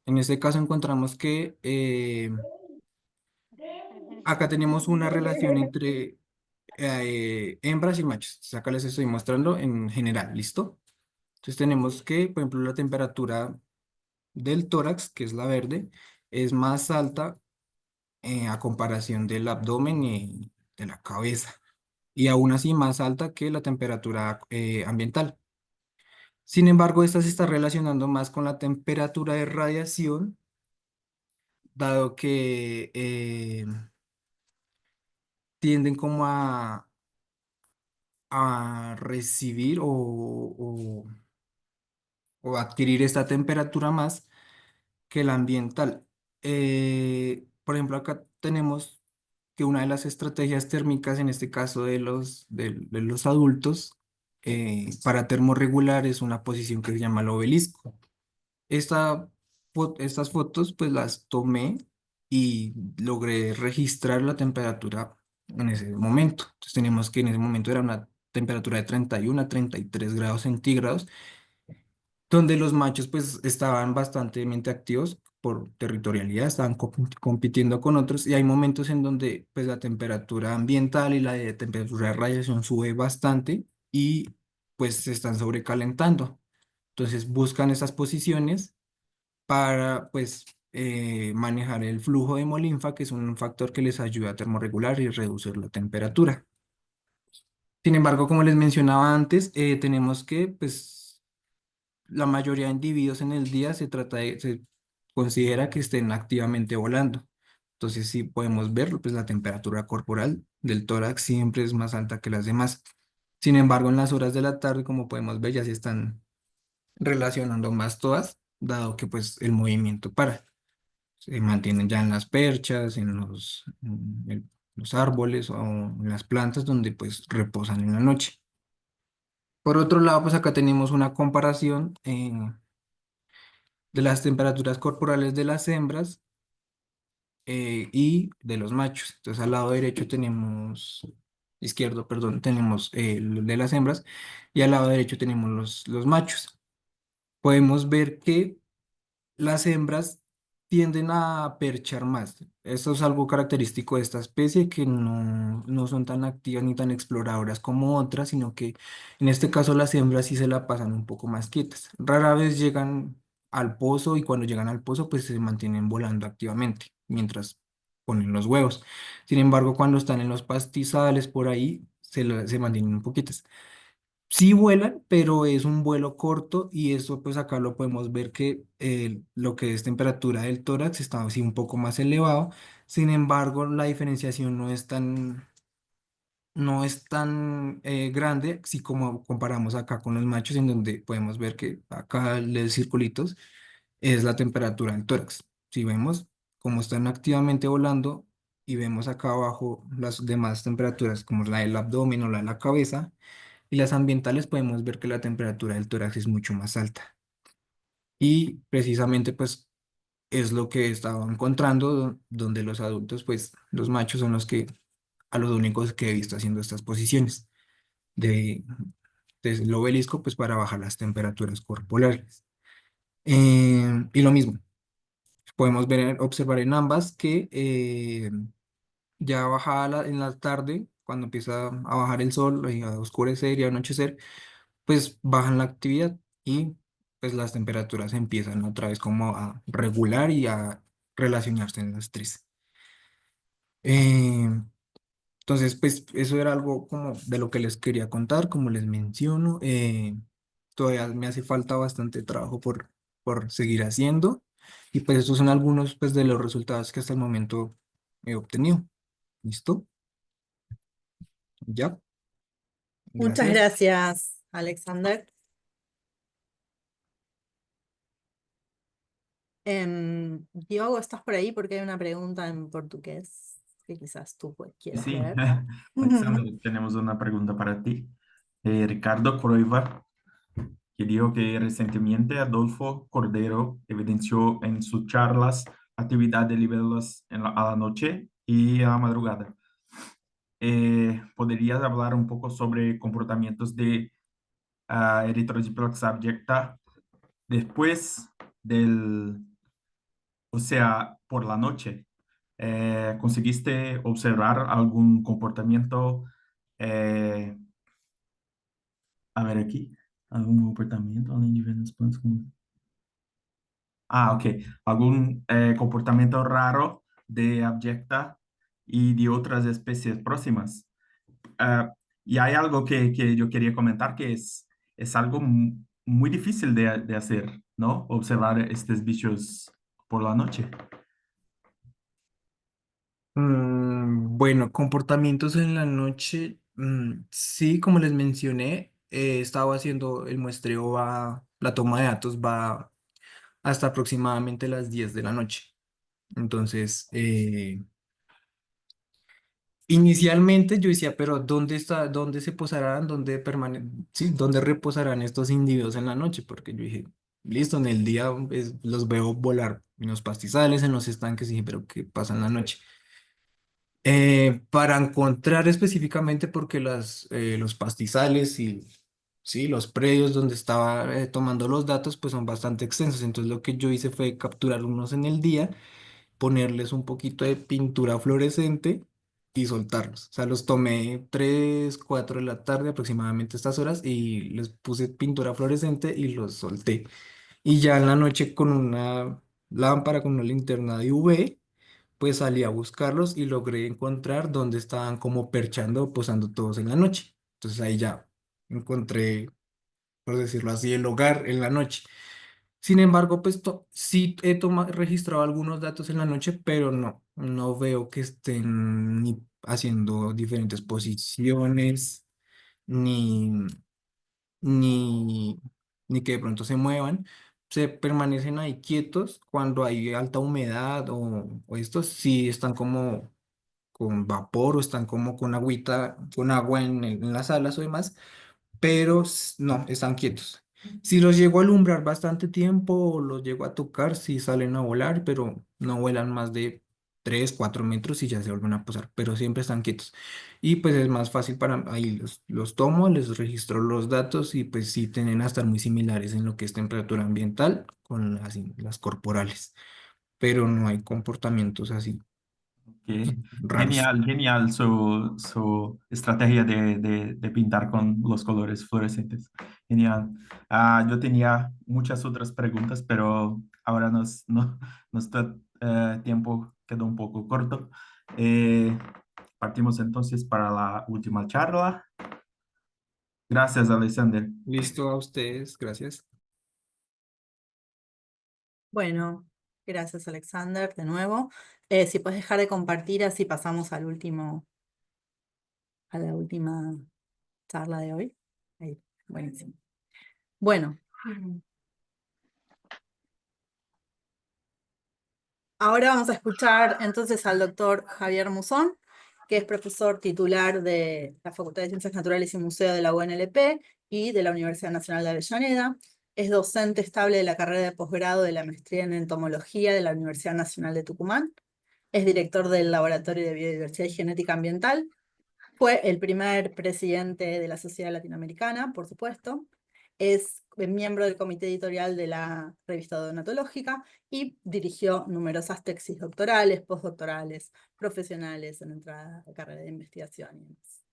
En este caso encontramos que acá tenemos una relación entre hembras y machos. Entonces, acá les estoy mostrando en general, ¿listo? Entonces tenemos que, por ejemplo, la temperatura del tórax, que es la verde, es más alta a comparación del abdomen y de la cabeza, y aún así más alta que la temperatura ambiental. Sin embargo, esta se está relacionando más con la temperatura de radiación, dado que tienden como a recibir o adquirir esta temperatura más que la ambiental. Por ejemplo, acá tenemos que una de las estrategias térmicas, en este caso de los adultos, para termorregular es una posición que se llama el obelisco. Estas fotos pues las tomé y logré registrar la temperatura en ese momento. Entonces tenemos que en ese momento era una temperatura de 31 a 33 grados centígrados donde los machos pues estaban bastante activos por territorialidad, estaban compitiendo con otros y hay momentos en donde pues la temperatura ambiental y la de temperatura de radiación sube bastante y pues se están sobrecalentando. Entonces buscan esas posiciones para pues manejar el flujo de hemolinfa, que es un factor que les ayuda a termorregular y reducir la temperatura. Sin embargo, como les mencionaba antes, tenemos que pues la mayoría de individuos en el día se considera que estén activamente volando. Entonces, sí podemos ver, pues la temperatura corporal del tórax siempre es más alta que las demás. Sin embargo, en las horas de la tarde, como podemos ver, ya se están relacionando más todas, dado que pues el movimiento para. Se mantienen ya en las perchas, en los árboles o en las plantas donde pues reposan en la noche. Por otro lado, pues acá tenemos una comparación de las temperaturas corporales de las hembras y de los machos. Entonces, al lado derecho tenemos, izquierdo, perdón, tenemos el de las hembras y al lado derecho tenemos los machos. Podemos ver que las hembras tienden a perchar más. Esto es algo característico de esta especie que no son tan activas ni tan exploradoras como otras, sino que en este caso las hembras sí se la pasan un poco más quietas. Rara vez llegan al pozo y cuando llegan al pozo pues se mantienen volando activamente mientras ponen los huevos. Sin embargo, cuando están en los pastizales por ahí se mantienen un poquitas. Sí vuelan, pero es un vuelo corto y eso pues acá lo podemos ver que lo que es temperatura del tórax está así un poco más elevado. Sin embargo, la diferenciación no es tan grande si como comparamos acá con los machos en donde podemos ver que acá los circulitos es la temperatura del tórax. Si vemos cómo están activamente volando y vemos acá abajo las demás temperaturas como la del abdomen o la de la cabeza y las ambientales podemos ver que la temperatura del tórax es mucho más alta. Y precisamente pues es lo que he estado encontrando donde los adultos, pues los machos son los que a los únicos que he visto haciendo estas posiciones de, del obelisco pues para bajar las temperaturas corporales. Y lo mismo, podemos ver, observar en ambas que ya bajada en la tarde, cuando empieza a bajar el sol y a oscurecer y a anochecer, pues bajan la actividad y pues las temperaturas empiezan otra vez como a regular y a relacionarse en las tres. Eh, entonces, pues eso era algo como de lo que les quería contar, como les menciono. Todavía me hace falta bastante trabajo por seguir haciendo y pues estos son algunos pues de los resultados que hasta el momento he obtenido. ¿Listo? Ya, Muchas gracias. gracias, Alexander. Diogo, ¿estás por ahí? Porque hay una pregunta en portugués que quizás tú quieras Sí, leer. Alexander, tenemos una pregunta para ti. Ricardo Croiva, que dijo que recientemente Adolfo Cordero evidenció en sus charlas actividad de libélulas a la noche y a la madrugada. ¿Podrías hablar un poco sobre comportamientos de Erythrodiplux abyecta después del, o sea, por la noche? ¿Conseguiste observar algún comportamiento? eh, a ver aquí, algún comportamiento além de ver nas plantas como... Ah, ok. ¿Algún comportamiento raro de abyecta y de otras especies próximas? Ah, y hay algo que yo quería comentar que es algo muy difícil de hacer, ¿no? Observar estos bichos por la noche. Bueno, comportamientos en la noche. Sí, como les mencioné, he estado haciendo el muestreo, la toma de datos va hasta aproximadamente las 10 de la noche. Entonces, inicialmente yo decía, pero ¿dónde se posarán, sí, dónde reposarán estos individuos en la noche? Porque yo dije, listo, en el día pues, los veo volar en los pastizales, en los estanques, y dije, pero ¿qué pasa en la noche? Para encontrar específicamente porque los pastizales Sí, los predios donde estaba tomando los datos pues son bastante extensos. Entonces lo que yo hice fue capturar unos en el día, ponerles un poquito de pintura fluorescente y soltarlos. O sea, los tomé 3, 4 de la tarde aproximadamente estas horas y les puse pintura fluorescente y los solté. Y ya en la noche con una lámpara, con una linterna de UV, pues salí a buscarlos y logré encontrar dónde estaban como perchando o posando todos en la noche. Entonces ahí ya encontré, por decirlo así, el hogar en la noche. Sin embargo, pues sí he registrado algunos datos en la noche, pero no veo que estén ni haciendo diferentes posiciones, ni, ni, ni que de pronto se muevan. Se permanecen ahí quietos cuando hay alta humedad o estos sí están como con vapor o están como con agüita, con agua en las alas o demás, pero no, están quietos. Si los llego a alumbrar bastante tiempo o los llego a tocar, sí salen a volar, pero no vuelan más de 3 4 metros y ya se vuelven a posar, pero siempre están quietos. Y pues es más fácil para ahí los tomo, les registro los datos y pues sí tienden a estar muy similares en lo que es temperatura ambiental con las corporales, pero no hay comportamientos así Ok. raros. Genial, genial su estrategia de pintar con los colores fluorescentes. Genial. Yo tenía muchas otras preguntas, pero ahora nuestro tiempo quedó un poco corto. Eh, Partimos entonces para la última charla. Gracias, Alexander. Listo a ustedes, gracias. Bueno, gracias Alexander, de nuevo. Si puedes dejar de compartir, así pasamos a la última charla de hoy. Ahí, buenísimo. Bueno, ahora vamos a escuchar entonces al doctor Javier Musón, que es profesor titular de la Facultad de Ciencias Naturales y Museo de la UNLP y de la Universidad Nacional de Avellaneda. Es docente estable de la carrera de posgrado de la maestría en entomología de la Universidad Nacional de Tucumán. Es director del Laboratorio de Biodiversidad y Genética Ambiental. Fue el primer presidente de la Sociedad Latinoamericana, por supuesto. Es miembro del comité editorial de la revista Odontológica y dirigió numerosas tesis doctorales, postdoctorales, profesionales en nuestra carrera de investigación y demás.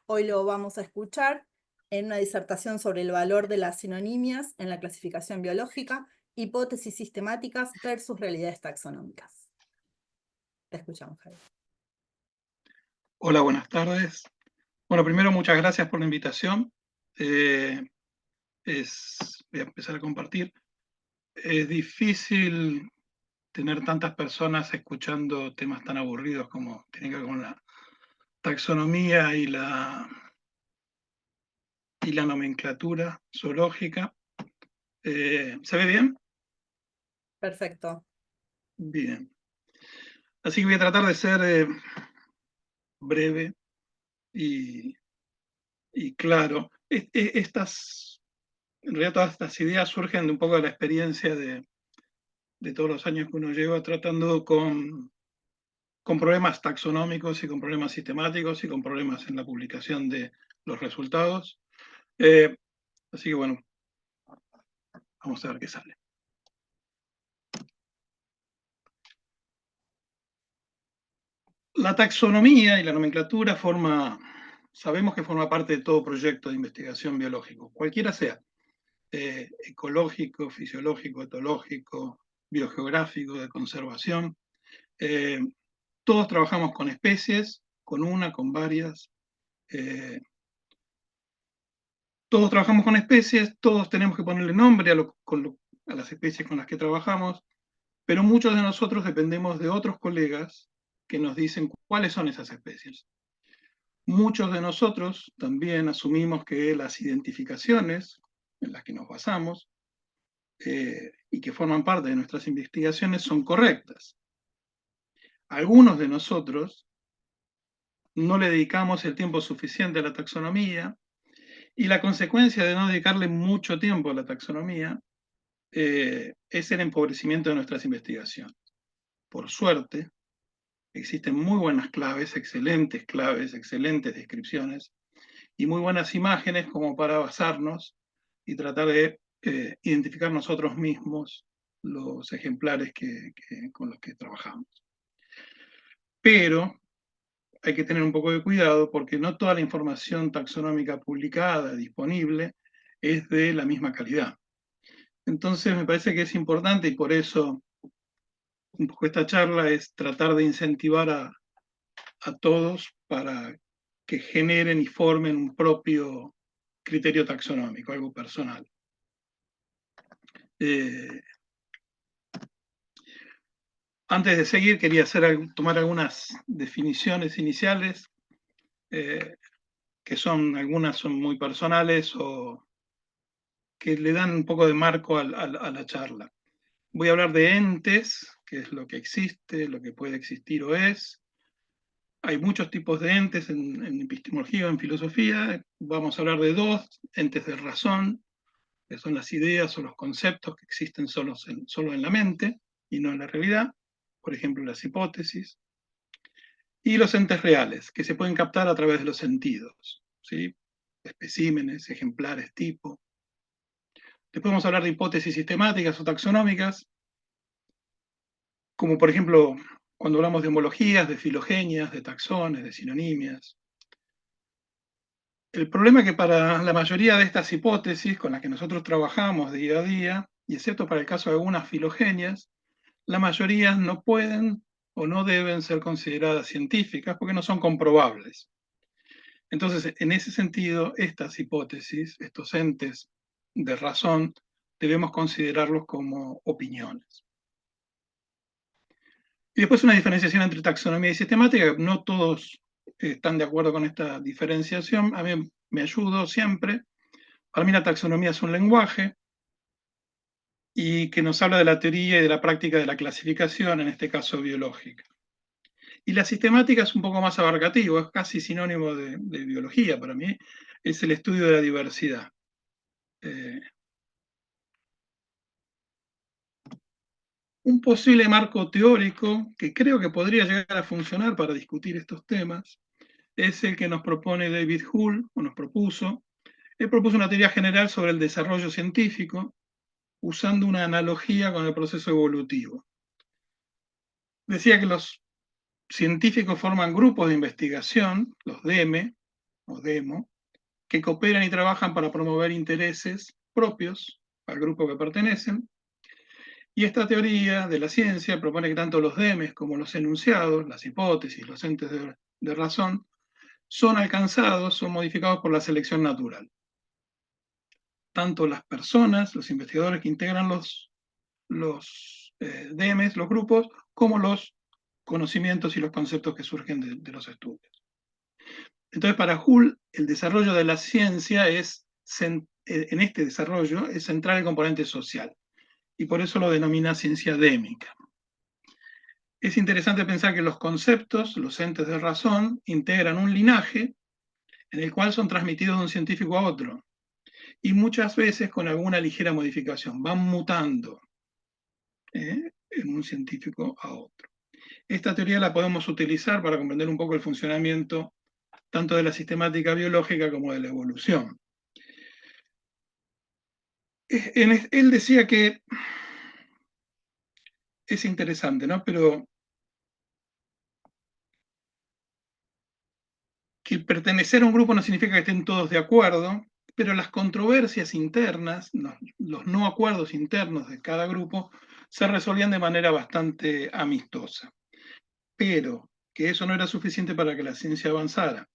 Hoy lo vamos a escuchar en una disertación sobre el valor de las sinonimias en la clasificación biológica, hipótesis sistemáticas versus realidades taxonómicas. Te escuchamos, Javier. Hola, buenas tardes. Bueno, primero muchas gracias por la invitación. Voy a empezar a compartir. Es difícil tener tantas personas escuchando temas tan aburridos como tienen que ver con la taxonomía y la nomenclatura zoológica. ¿Se ve bien? Perfecto. Bien. Así que voy a tratar de ser breve y claro. En realidad todas estas ideas surgen de un poco de la experiencia de todos los años que uno lleva tratando con problemas taxonómicos y con problemas sistemáticos y con problemas en la publicación de los resultados. Así que bueno, vamos a ver qué sale. La taxonomía y la nomenclatura sabemos que forma parte de todo proyecto de investigación biológico, cualquiera sea, ecológico, fisiológico, etológico, biogeográfico, de conservación. Todos trabajamos con especies, con una, con varias. Todos trabajamos con especies, todos tenemos que ponerle nombre a las especies con las que trabajamos, pero muchos de nosotros dependemos de otros colegas que nos dicen cuáles son esas especies. Muchos de nosotros también asumimos que las identificaciones en las que nos basamos y que forman parte de nuestras investigaciones son correctas. Algunos de nosotros no le dedicamos el tiempo suficiente a la taxonomía, y la consecuencia de no dedicarle mucho tiempo a la taxonomía es el empobrecimiento de nuestras investigaciones. Por suerte, existen muy buenas claves, excelentes descripciones, y muy buenas imágenes como para basarnos y tratar de identificar nosotros mismos los ejemplares con los que trabajamos. Pero hay que tener un poco de cuidado porque no toda la información taxonómica publicada, disponible, es de la misma calidad. Entonces me parece que es importante, y por eso un poco esta charla es tratar de incentivar a todos para que generen y formen un propio criterio taxonómico, algo personal. Antes de seguir, quería tomar algunas definiciones iniciales, que algunas son muy personales o que le dan un poco de marco a la charla. Voy a hablar de entes, que es lo que existe, lo que puede existir o es. Hay muchos tipos de entes en epistemología o en filosofía. Vamos a hablar de dos, entes de razón, que son las ideas o los conceptos que existen solo en la mente y no en la realidad, por ejemplo las hipótesis, y los entes reales, que se pueden captar a través de los sentidos, ¿sí? Especímenes, ejemplares, tipo. Después vamos a hablar de hipótesis sistemáticas o taxonómicas, como por ejemplo cuando hablamos de homologías, de filogenias, de taxones, de sinonimias. El problema es que para la mayoría de estas hipótesis con las que nosotros trabajamos día a día, y excepto para el caso de algunas filogenias, la mayoría no pueden o no deben ser consideradas científicas porque no son comprobables. Entonces, en ese sentido, estas hipótesis, estos entes de razón, debemos considerarlos como opiniones. Y después una diferenciación entre taxonomía y sistemática. No todos están de acuerdo con esta diferenciación. A mí me ayudo siempre. Para mí la taxonomía es un lenguaje y que nos habla de la teoría y de la práctica de la clasificación, en este caso biológica. Y la sistemática es un poco más abarcativo, es casi sinónimo de biología para mí, es el estudio de la diversidad. Un posible marco teórico que creo que podría llegar a funcionar para discutir estos temas es el que nos propone David Hull, o nos propuso. Él propuso una teoría general sobre el desarrollo científico usando una analogía con el proceso evolutivo. Decía que los científicos forman grupos de investigación, los DEME o DEMO, que cooperan y trabajan para promover intereses propios al grupo que pertenecen. Y esta teoría de la ciencia propone que tanto los demes como los enunciados, las hipótesis, los entes de razón, son alcanzados, son modificados por la selección natural. Tanto las personas, los investigadores que integran los demes, los grupos, como los conocimientos y los conceptos que surgen de los estudios. Entonces, para Hull, el desarrollo de la ciencia en este desarrollo es central el componente social, y por eso lo denomina ciencia démica. Es interesante pensar que los conceptos, los entes de razón, integran un linaje en el cual son transmitidos de un científico a otro, y muchas veces con alguna ligera modificación, van mutando en un científico a otro. Esta teoría la podemos utilizar para comprender un poco el funcionamiento tanto de la sistemática biológica como de la evolución. Él decía que es interesante, ¿no? Pero que pertenecer a un grupo no significa que estén todos de acuerdo, pero las controversias internas, los no acuerdos internos de cada grupo, se resolvían de manera bastante amistosa. Pero que eso no era suficiente para que la ciencia avanzara.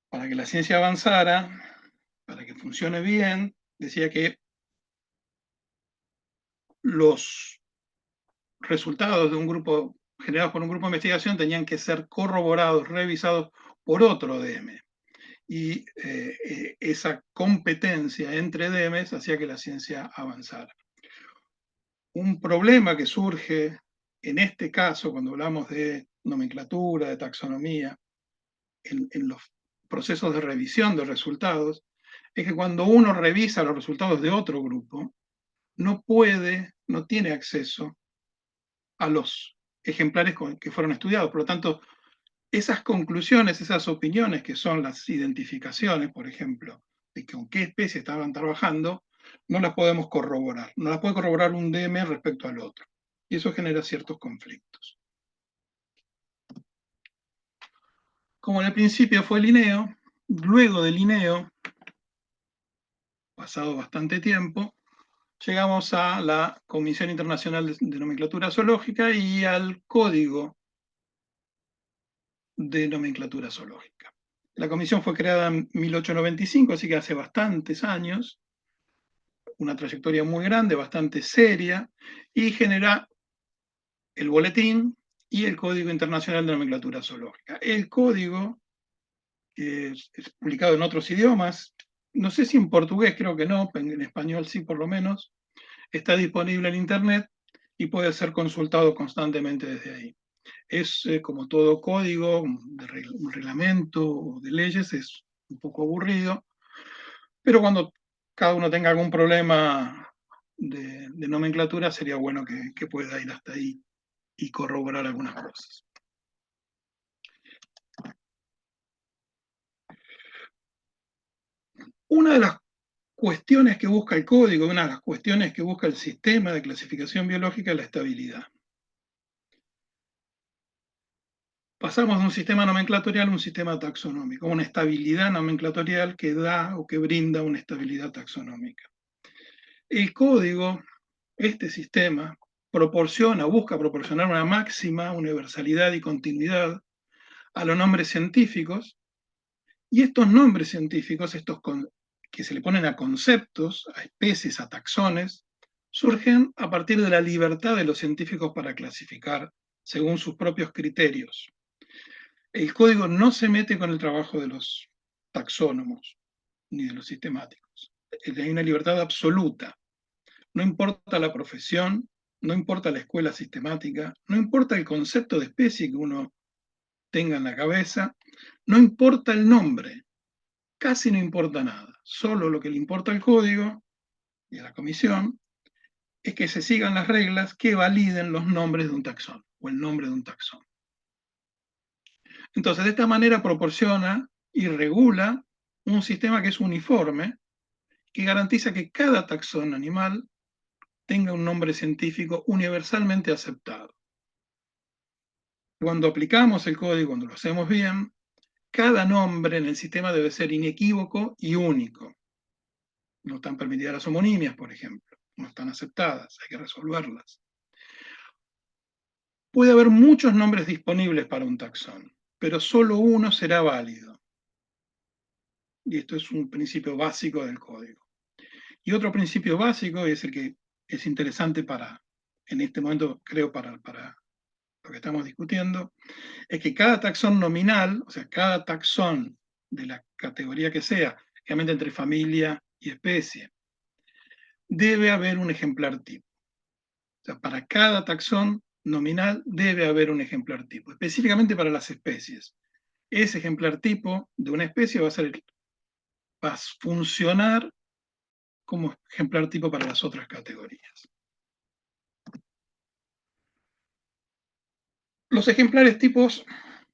Para que la ciencia avanzara, para que funcione bien, decía que los resultados de un grupo generados por un grupo de investigación tenían que ser corroborados, revisados por otro DM. Y esa competencia entre DMs hacía que la ciencia avanzara. Un problema que surge en este caso, cuando hablamos de nomenclatura, de taxonomía, en los procesos de revisión de resultados, es que cuando uno revisa los resultados de otro grupo, no tiene acceso a los ejemplares que fueron estudiados. Por lo tanto, esas conclusiones, esas opiniones que son las identificaciones, por ejemplo, de con qué especie estaban trabajando, no las podemos corroborar. No las puede corroborar un DM respecto al otro. Y eso genera ciertos conflictos. Como en el principio fue Linneo, luego de Linneo, pasado bastante tiempo, llegamos a la Comisión Internacional de Nomenclatura Zoológica y al Código de Nomenclatura Zoológica. La comisión fue creada en 1895, así que hace bastantes años, una trayectoria muy grande, bastante seria, y genera el boletín y el Código Internacional de Nomenclatura Zoológica. El código es publicado en otros idiomas, no sé si en portugués, creo que no, en español sí por lo menos, está disponible en Internet y puede ser consultado constantemente desde ahí. Es como todo código, un reglamento de leyes, es un poco aburrido, pero cuando cada uno tenga algún problema de nomenclatura, sería bueno que pueda ir hasta ahí y corroborar algunas cosas. Una de las cuestiones que busca el código, una de las cuestiones que busca el sistema de clasificación biológica es la estabilidad. Pasamos de un sistema nomenclatorial a un sistema taxonómico, una estabilidad nomenclatorial que da o que brinda una estabilidad taxonómica. El código, este sistema, busca proporcionar una máxima universalidad y continuidad a los nombres científicos, y estos nombres científicos, que se le ponen a conceptos, a especies, a taxones, surgen a partir de la libertad de los científicos para clasificar según sus propios criterios. El código no se mete con el trabajo de los taxónomos ni de los sistemáticos. Hay una libertad absoluta. No importa la profesión, no importa la escuela sistemática, no importa el concepto de especie que uno tenga en la cabeza, no importa el nombre, casi no importa nada. Solo lo que le importa al código y a la comisión es que se sigan las reglas que validen los nombres de un taxón o el nombre de un taxón. Entonces, de esta manera proporciona y regula un sistema que es uniforme, que garantiza que cada taxón animal tenga un nombre científico universalmente aceptado. Cuando aplicamos el código, cuando lo hacemos bien, cada nombre en el sistema debe ser inequívoco y único. No están permitidas las homonimias, por ejemplo. No están aceptadas, hay que resolverlas. Puede haber muchos nombres disponibles para un taxón, pero solo uno será válido. Y esto es un principio básico del código. Y otro principio básico, y es el que es interesante en este momento, creo, para lo que estamos discutiendo, es que cada taxón nominal, o sea, cada taxón de la categoría que sea, obviamente entre familia y especie, debe haber un ejemplar tipo. O sea, para cada taxón nominal debe haber un ejemplar tipo, específicamente para las especies. Ese ejemplar tipo de una especie va a funcionar como ejemplar tipo para las otras categorías. Los ejemplares tipos,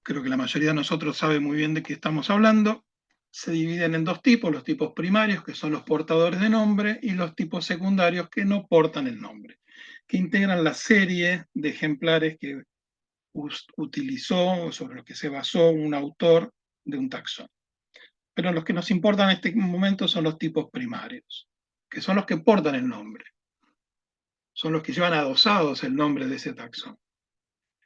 creo que la mayoría de nosotros sabe muy bien de qué estamos hablando, se dividen en dos tipos, los tipos primarios, que son los portadores de nombre, y los tipos secundarios, que no portan el nombre, que integran la serie de ejemplares que utilizó o sobre los que se basó un autor de un taxón. Pero los que nos importan en este momento son los tipos primarios, que son los que portan el nombre, son los que llevan adosados el nombre de ese taxón.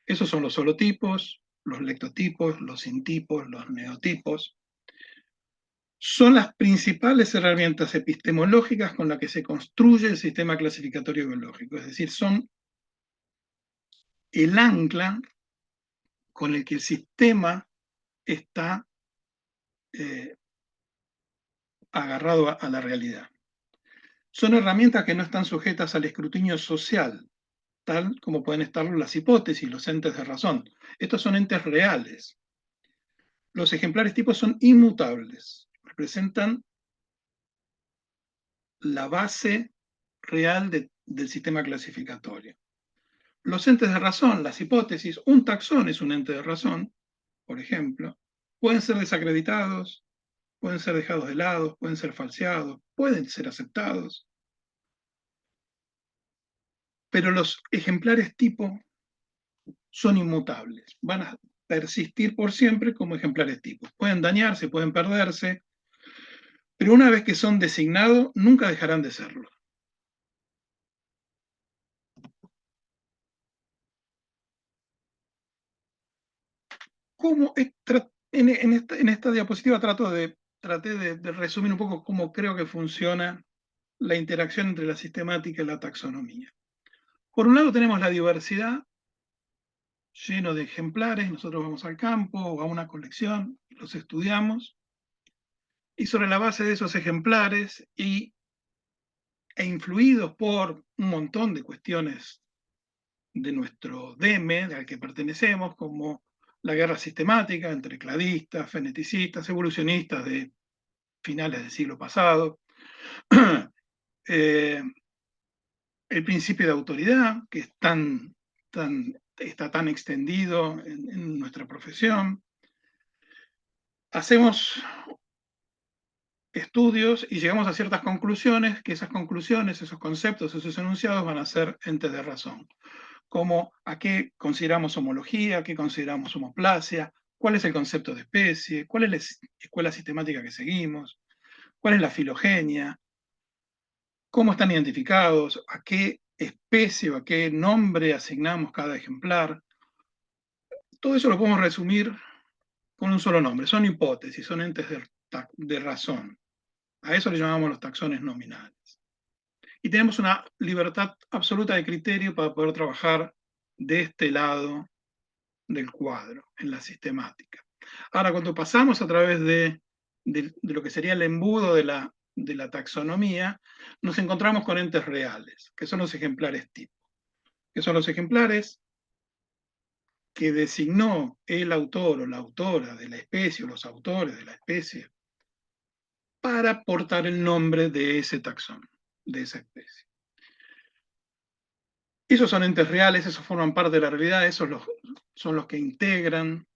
Esos son los holotipos, los lectotipos, los sintipos, los neotipos. Son las principales herramientas epistemológicas con las que se construye el sistema clasificatorio biológico, es decir, son el ancla con el que el sistema está agarrado a la realidad. Son herramientas que no están sujetas al escrutinio social, tal como pueden estarlo las hipótesis, los entes de razón. Estos son entes reales. Los ejemplares tipos son inmutables, representan la base real del sistema clasificatorio. Los entes de razón, las hipótesis, un taxón es un ente de razón, por ejemplo, pueden ser desacreditados, pueden ser dejados de lado, pueden ser falseados, pueden ser aceptados, pero los ejemplares tipo son inmutables, van a persistir por siempre como ejemplares tipo. Pueden dañarse, pueden perderse, pero una vez que son designados, nunca dejarán de serlo. En esta diapositiva traté de resumir un poco cómo creo que funciona la interacción entre la sistemática y la taxonomía. Por un lado tenemos la diversidad, lleno de ejemplares, nosotros vamos al campo o a una colección, los estudiamos, y sobre la base de esos ejemplares e influidos por un montón de cuestiones de nuestro DEME, al que pertenecemos, como la guerra sistemática entre cladistas, feneticistas, evolucionistas de finales del siglo pasado, el principio de autoridad, que está tan extendido en nuestra profesión. Hacemos estudios y llegamos a ciertas conclusiones, que esas conclusiones, esos conceptos, esos enunciados van a ser entes de razón, como a qué consideramos homología, a qué consideramos homoplasia, cuál es el concepto de especie, cuál es la escuela sistemática que seguimos, cuál es la filogenia, cómo están identificados, a qué especie o a qué nombre asignamos cada ejemplar. Todo eso lo podemos resumir con un solo nombre. Son hipótesis, son entes de razón. A eso le llamamos los taxones nominales. Y tenemos una libertad absoluta de criterio para poder trabajar de este lado del cuadro, en la sistemática. Ahora, cuando pasamos a través de lo que sería el embudo de la taxonomía, nos encontramos con entes reales, que son los ejemplares tipo, que son los ejemplares que designó el autor o la autora de la especie, o los autores de la especie, para portar el nombre de ese taxón, de esa especie. Esos son entes reales, esos forman parte de la realidad, esos son los que integran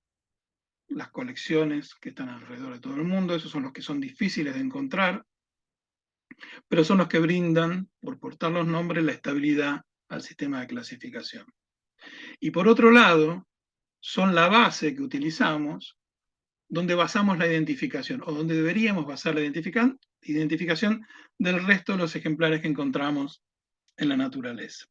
las colecciones que están alrededor de todo el mundo, esos son los que son difíciles de encontrar, pero son los que brindan, por portar los nombres, la estabilidad al sistema de clasificación. Y por otro lado, son la base que utilizamos donde basamos la identificación, o donde deberíamos basar la identificación del resto de los ejemplares que encontramos en la naturaleza.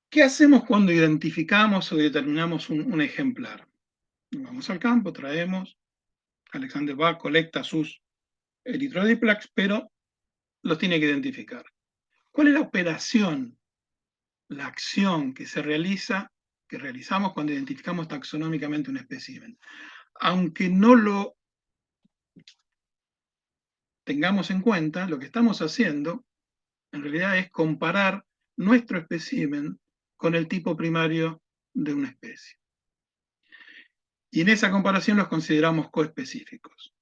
¿Qué hacemos cuando identificamos o determinamos un ejemplar? Vamos al campo, traemos, Alexander va, colecta sus erythrodiplax, pero los tiene que identificar. ¿Cuál es la operación, la acción que realizamos cuando identificamos taxonómicamente un espécimen? Aunque no lo tengamos en cuenta, lo que estamos haciendo en realidad es comparar nuestro espécimen con el tipo primario de una especie. Y en esa comparación los consideramos coespecíficos.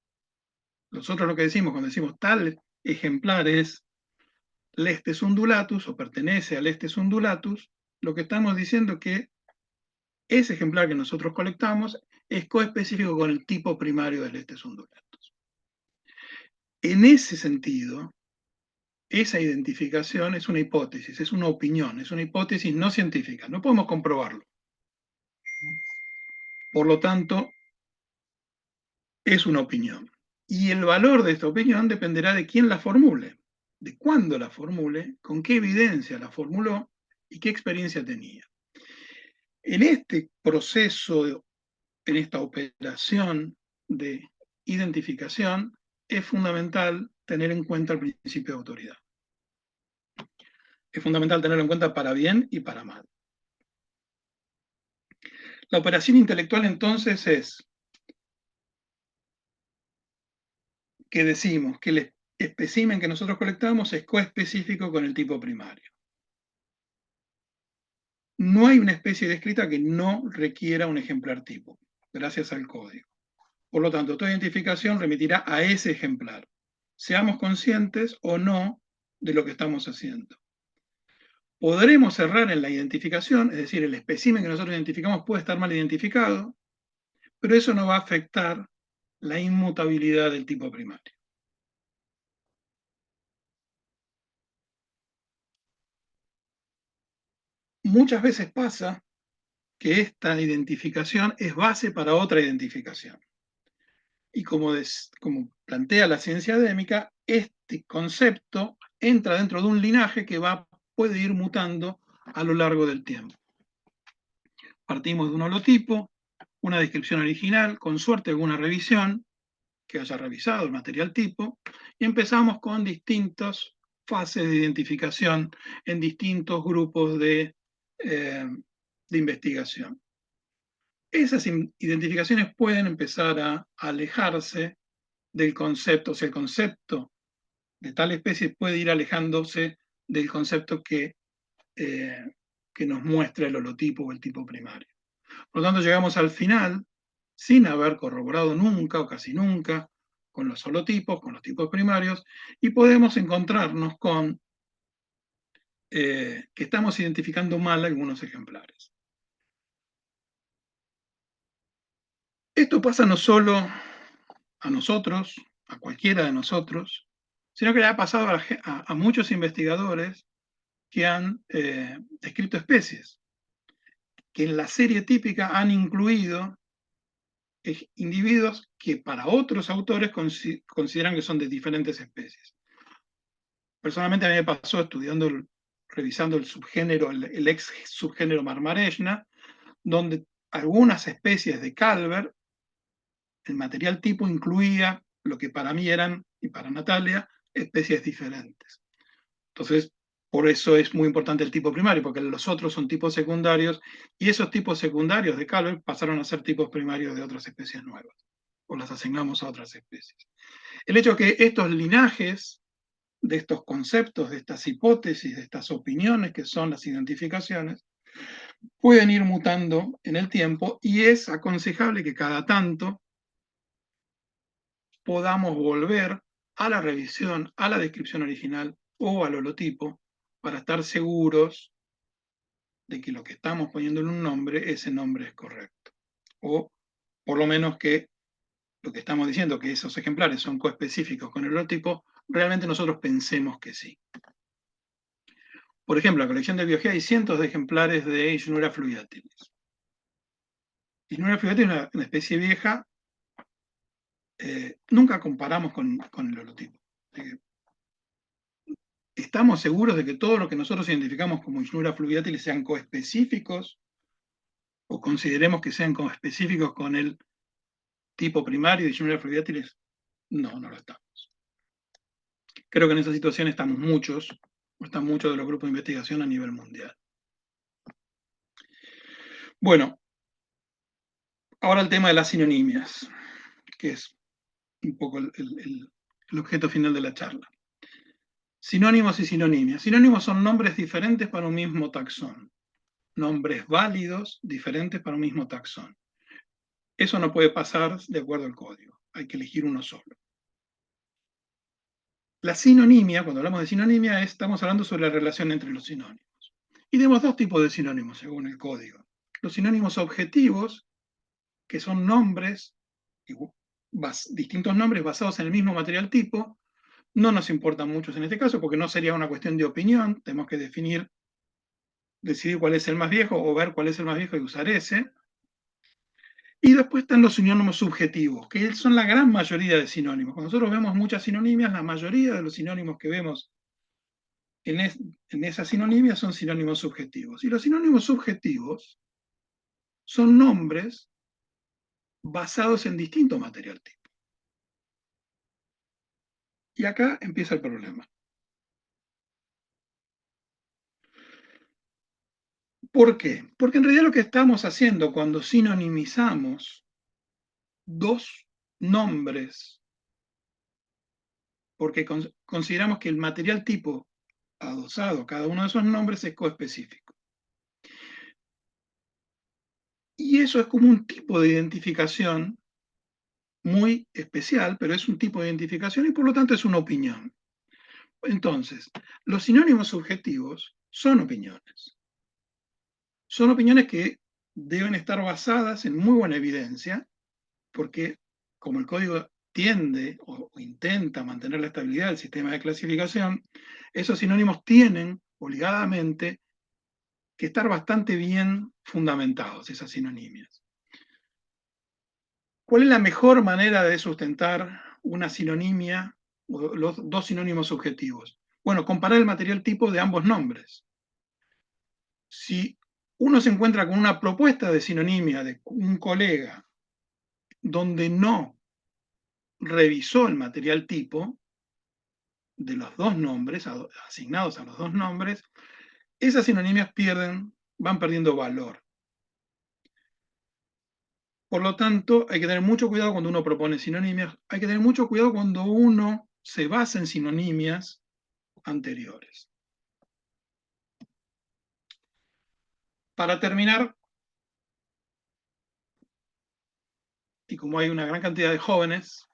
Nosotros lo que decimos cuando decimos tal ejemplar es Lestes undulatus o pertenece a Lestes undulatus, lo que estamos diciendo es que ese ejemplar que nosotros colectamos es coespecífico con el tipo primario de Lestes undulatus. En ese sentido, esa identificación es una hipótesis, es una opinión, es una hipótesis no científica, no podemos comprobarlo. Por lo tanto, es una opinión. Y el valor de esta opinión dependerá de quién la formule, de cuándo la formule, con qué evidencia la formuló y qué experiencia tenía. En este proceso, en esta operación de identificación, es fundamental tener en cuenta el principio de autoridad. Es fundamental tenerlo en cuenta para bien y para mal. La operación intelectual entonces es que decimos que el espécimen que nosotros colectamos es coespecífico con el tipo primario. No hay una especie descrita que no requiera un ejemplar tipo, gracias al código. Por lo tanto, toda identificación remitirá a ese ejemplar, seamos conscientes o no de lo que estamos haciendo. Podremos errar en la identificación, es decir, el espécimen que nosotros identificamos puede estar mal identificado, pero eso no va a afectar la inmutabilidad del tipo primario. Muchas veces pasa que esta identificación es base para otra identificación. Y como plantea la ciencia adémica, este concepto entra dentro de un linaje que puede ir mutando a lo largo del tiempo. Partimos de un holotipo, una descripción original, con suerte alguna revisión, que haya revisado el material tipo, y empezamos con distintas fases de identificación en distintos grupos de investigación. Esas identificaciones pueden empezar a alejarse del concepto, o sea, el concepto de tal especie puede ir alejándose del concepto que nos muestra el holotipo o el tipo primario. Por lo tanto, llegamos al final sin haber corroborado nunca o casi nunca con los holotipos, con los tipos primarios, y podemos encontrarnos con que estamos identificando mal algunos ejemplares. Esto pasa no solo a nosotros, a cualquiera de nosotros, sino que le ha pasado a muchos investigadores que han descrito especies, que en la serie típica han incluido individuos que para otros autores consideran que son de diferentes especies. Personalmente a mí me pasó revisando el subgénero, el ex subgénero Marmareshna, donde algunas especies de Calver, el material tipo incluía lo que para mí eran, y para Natalia, especies diferentes. Entonces, por eso es muy importante el tipo primario, porque los otros son tipos secundarios, y esos tipos secundarios de Calver pasaron a ser tipos primarios de otras especies nuevas, o las asignamos a otras especies. El hecho que estos linajes de estos conceptos, de estas hipótesis, de estas opiniones que son las identificaciones, pueden ir mutando en el tiempo y es aconsejable que cada tanto podamos volver a la revisión, a la descripción original o al holotipo para estar seguros de que lo que estamos poniendo en un nombre, ese nombre es correcto. O por lo menos que lo que estamos diciendo, que esos ejemplares son coespecíficos con el holotipo, realmente nosotros pensemos que sí. Por ejemplo, en la colección de biología hay cientos de ejemplares de Ichneura fluviatilis. Ichneura fluviatilis es una especie vieja, nunca comparamos con el holotipo. ¿Estamos seguros de que todo lo que nosotros identificamos como Ichneura fluviatilis sean coespecíficos? ¿O consideremos que sean coespecíficos con el tipo primario de Ichneura fluviatilis? No, no lo estamos. Creo que en esa situación están muchos de los grupos de investigación a nivel mundial. Bueno, ahora el tema de las sinonimias, que es un poco el objeto final de la charla. Sinónimos y sinonimias. Sinónimos son nombres diferentes para un mismo taxón. Nombres válidos diferentes para un mismo taxón. Eso no puede pasar de acuerdo al código. Hay que elegir uno solo. La sinonimia, cuando hablamos de sinonimia, estamos hablando sobre la relación entre los sinónimos. Y tenemos dos tipos de sinónimos según el código. Los sinónimos objetivos, que son nombres, distintos nombres basados en el mismo material tipo. No nos importan muchos en este caso porque no sería una cuestión de opinión, tenemos que decidir cuál es el más viejo o ver cuál es el más viejo y usar ese. Y después están los sinónimos subjetivos, que son la gran mayoría de sinónimos. Cuando nosotros vemos muchas sinonimias, la mayoría de los sinónimos que vemos en esas sinonimias son sinónimos subjetivos. Y los sinónimos subjetivos son nombres basados en distinto material tipo. Y acá empieza el problema. ¿Por qué? Porque en realidad lo que estamos haciendo cuando sinonimizamos dos nombres, porque consideramos que el material tipo adosado a cada uno de esos nombres es coespecífico. Y eso es como un tipo de identificación muy especial, pero es un tipo de identificación y por lo tanto es una opinión. Entonces, los sinónimos subjetivos son opiniones. Son opiniones que deben estar basadas en muy buena evidencia, porque como el código tiende o intenta mantener la estabilidad del sistema de clasificación, esos sinónimos tienen obligadamente que estar bastante bien fundamentados, esas sinonimias. ¿Cuál es la mejor manera de sustentar una sinonimia o los dos sinónimos subjetivos? Bueno, comparar el material tipo de ambos nombres. Si uno se encuentra con una propuesta de sinonimia de un colega donde no revisó el material tipo de los dos nombres, asignados a los dos nombres, esas sinonimias van perdiendo valor. Por lo tanto, hay que tener mucho cuidado cuando uno propone sinonimias, hay que tener mucho cuidado cuando uno se basa en sinonimias anteriores. Para terminar, y como hay una gran cantidad de jóvenes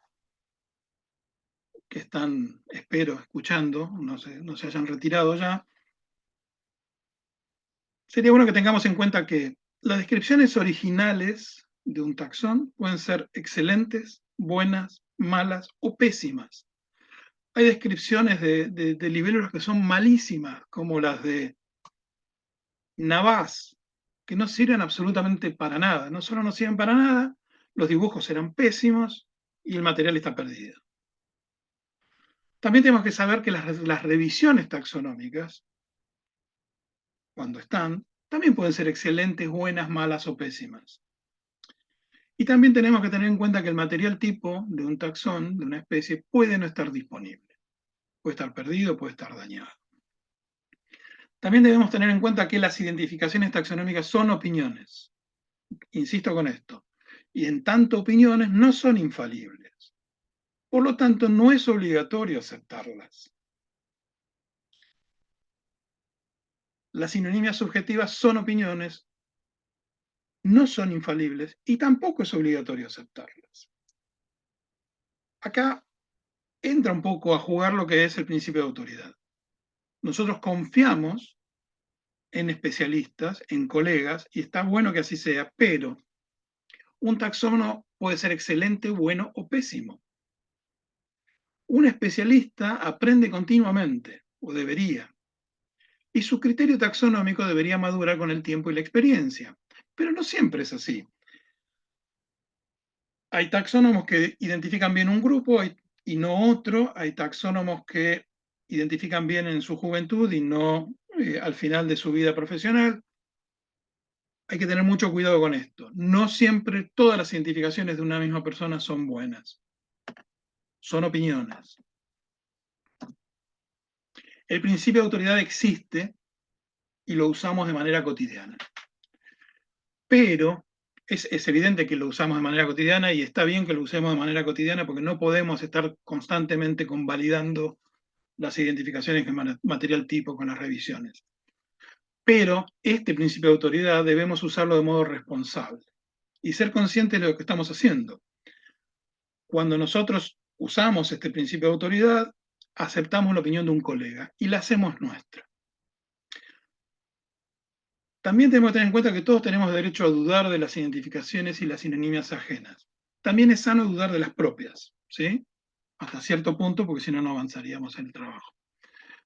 que están, espero, escuchando, no se hayan retirado ya, sería bueno que tengamos en cuenta que las descripciones originales de un taxón pueden ser excelentes, buenas, malas o pésimas. Hay descripciones de libélulas que son malísimas, como las de Navas, que no sirven absolutamente para nada. No solo no sirven para nada, los dibujos eran pésimos y el material está perdido. También tenemos que saber que las revisiones taxonómicas, cuando están, también pueden ser excelentes, buenas, malas o pésimas. Y también tenemos que tener en cuenta que el material tipo de un taxón, de una especie, puede no estar disponible. Puede estar perdido, puede estar dañado. También debemos tener en cuenta que las identificaciones taxonómicas son opiniones. Insisto con esto. Y en tanto opiniones no son infalibles. Por lo tanto, no es obligatorio aceptarlas. Las sinonimias subjetivas son opiniones, no son infalibles y tampoco es obligatorio aceptarlas. Acá entra un poco a jugar lo que es el principio de autoridad. Nosotros confiamos en especialistas, en colegas, y está bueno que así sea, pero un taxónomo puede ser excelente, bueno o pésimo. Un especialista aprende continuamente, o debería, y su criterio taxonómico debería madurar con el tiempo y la experiencia. Pero no siempre es así. Hay taxónomos que identifican bien un grupo y no otro. Hay taxónomos que identifican bien en su juventud y no al final de su vida profesional. Hay que tener mucho cuidado con esto. No siempre todas las identificaciones de una misma persona son buenas. Son opiniones. El principio de autoridad existe y lo usamos de manera cotidiana. Pero es evidente que lo usamos de manera cotidiana y está bien que lo usemos de manera cotidiana porque no podemos estar constantemente convalidando las identificaciones de material tipo con las revisiones. Pero este principio de autoridad debemos usarlo de modo responsable y ser conscientes de lo que estamos haciendo. Cuando nosotros usamos este principio de autoridad, aceptamos la opinión de un colega y la hacemos nuestra. También tenemos que tener en cuenta que todos tenemos derecho a dudar de las identificaciones y las sinonimias ajenas. También es sano dudar de las propias, ¿sí? Hasta cierto punto, porque si no, no avanzaríamos en el trabajo.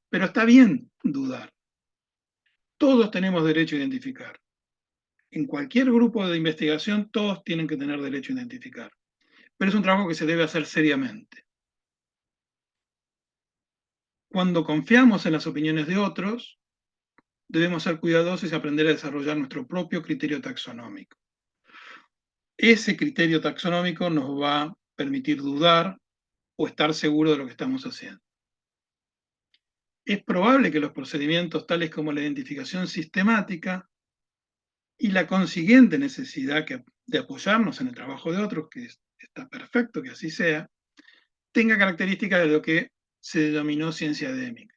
Pero está bien dudar. Todos tenemos derecho a identificar. En cualquier grupo de investigación, todos tienen que tener derecho a identificar. Pero es un trabajo que se debe hacer seriamente. Cuando confiamos en las opiniones de otros, debemos ser cuidadosos y aprender a desarrollar nuestro propio criterio taxonómico. Ese criterio taxonómico nos va a permitir dudar o estar seguro de lo que estamos haciendo. Es probable que los procedimientos tales como la identificación sistemática y la consiguiente necesidad de apoyarnos en el trabajo de otros, que está perfecto que así sea, tenga características de lo que se denominó ciencia endémica.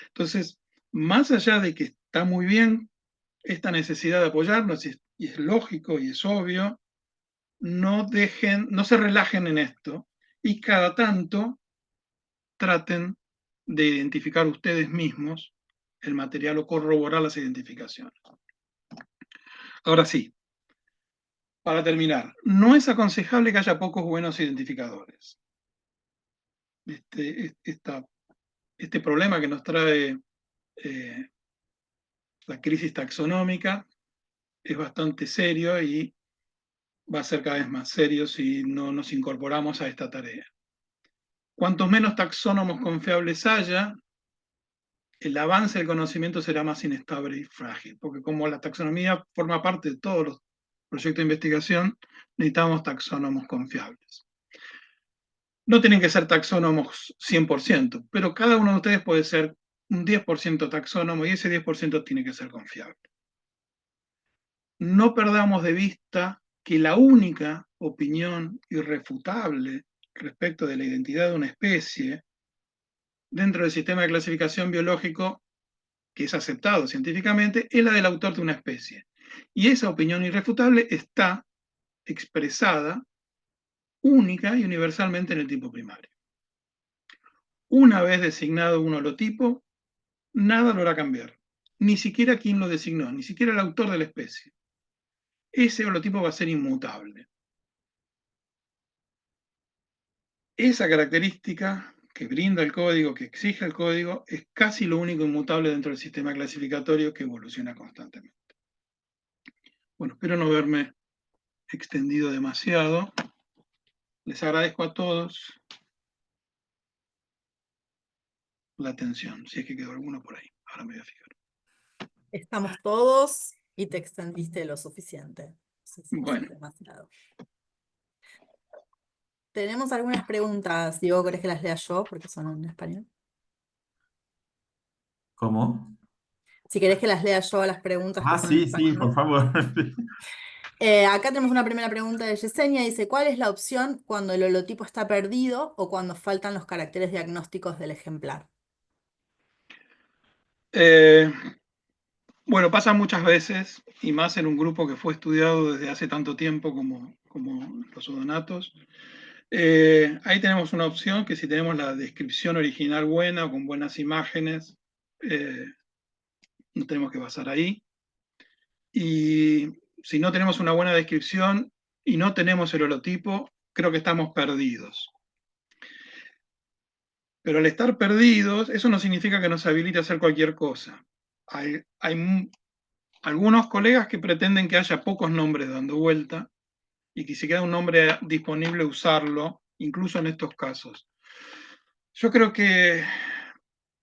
Entonces, más allá de que está muy bien esta necesidad de apoyarnos, y es lógico y es obvio, no se relajen en esto y cada tanto traten de identificar ustedes mismos el material o corroborar las identificaciones. Ahora sí, para terminar, no es aconsejable que haya pocos buenos identificadores. Este problema que nos trae la crisis taxonómica es bastante serio y va a ser cada vez más serio si no nos incorporamos a esta tarea. Cuantos menos taxónomos confiables haya, el avance del conocimiento será más inestable y frágil, porque como la taxonomía forma parte de todos los proyectos de investigación, necesitamos taxónomos confiables. No tienen que ser taxónomos 100%, pero cada uno de ustedes puede ser un 10% taxónomo y ese 10% tiene que ser confiable. No perdamos de vista que la única opinión irrefutable respecto de la identidad de una especie dentro del sistema de clasificación biológico que es aceptado científicamente es la del autor de una especie. Y esa opinión irrefutable está expresada única y universalmente en el tipo primario. Una vez designado un holotipo, nada lo hará cambiar. Ni siquiera quien lo designó, ni siquiera el autor de la especie. Ese holotipo va a ser inmutable. Esa característica que brinda el código, que exige el código, es casi lo único inmutable dentro del sistema clasificatorio que evoluciona constantemente. Bueno, espero no haberme extendido demasiado. Les agradezco a todos la atención, si es que quedó alguno por ahí. Ahora me voy a fijar. Estamos todos y te extendiste lo suficiente. No sé si Bueno. es demasiado. Tenemos algunas preguntas. Diego, ¿querés que las lea yo? Porque son en español. ¿Cómo? Si querés que las lea yo las preguntas que Ah, son en sí, sí, por español. favor. Acá tenemos una primera pregunta de Yesenia. Dice, ¿cuál es la opción cuando el holotipo está perdido o cuando faltan los caracteres diagnósticos del ejemplar? Bueno, pasa muchas veces, y más en un grupo que fue estudiado desde hace tanto tiempo como los odonatos. Ahí tenemos una opción que si tenemos la descripción original buena o con buenas imágenes, no tenemos que basar ahí. Y si no tenemos una buena descripción y no tenemos el holotipo, creo que estamos perdidos. Pero al estar perdidos, eso no significa que nos habilite a hacer cualquier cosa. Hay algunos colegas que pretenden que haya pocos nombres dando vuelta y que si queda un nombre disponible usarlo, incluso en estos casos. Yo creo que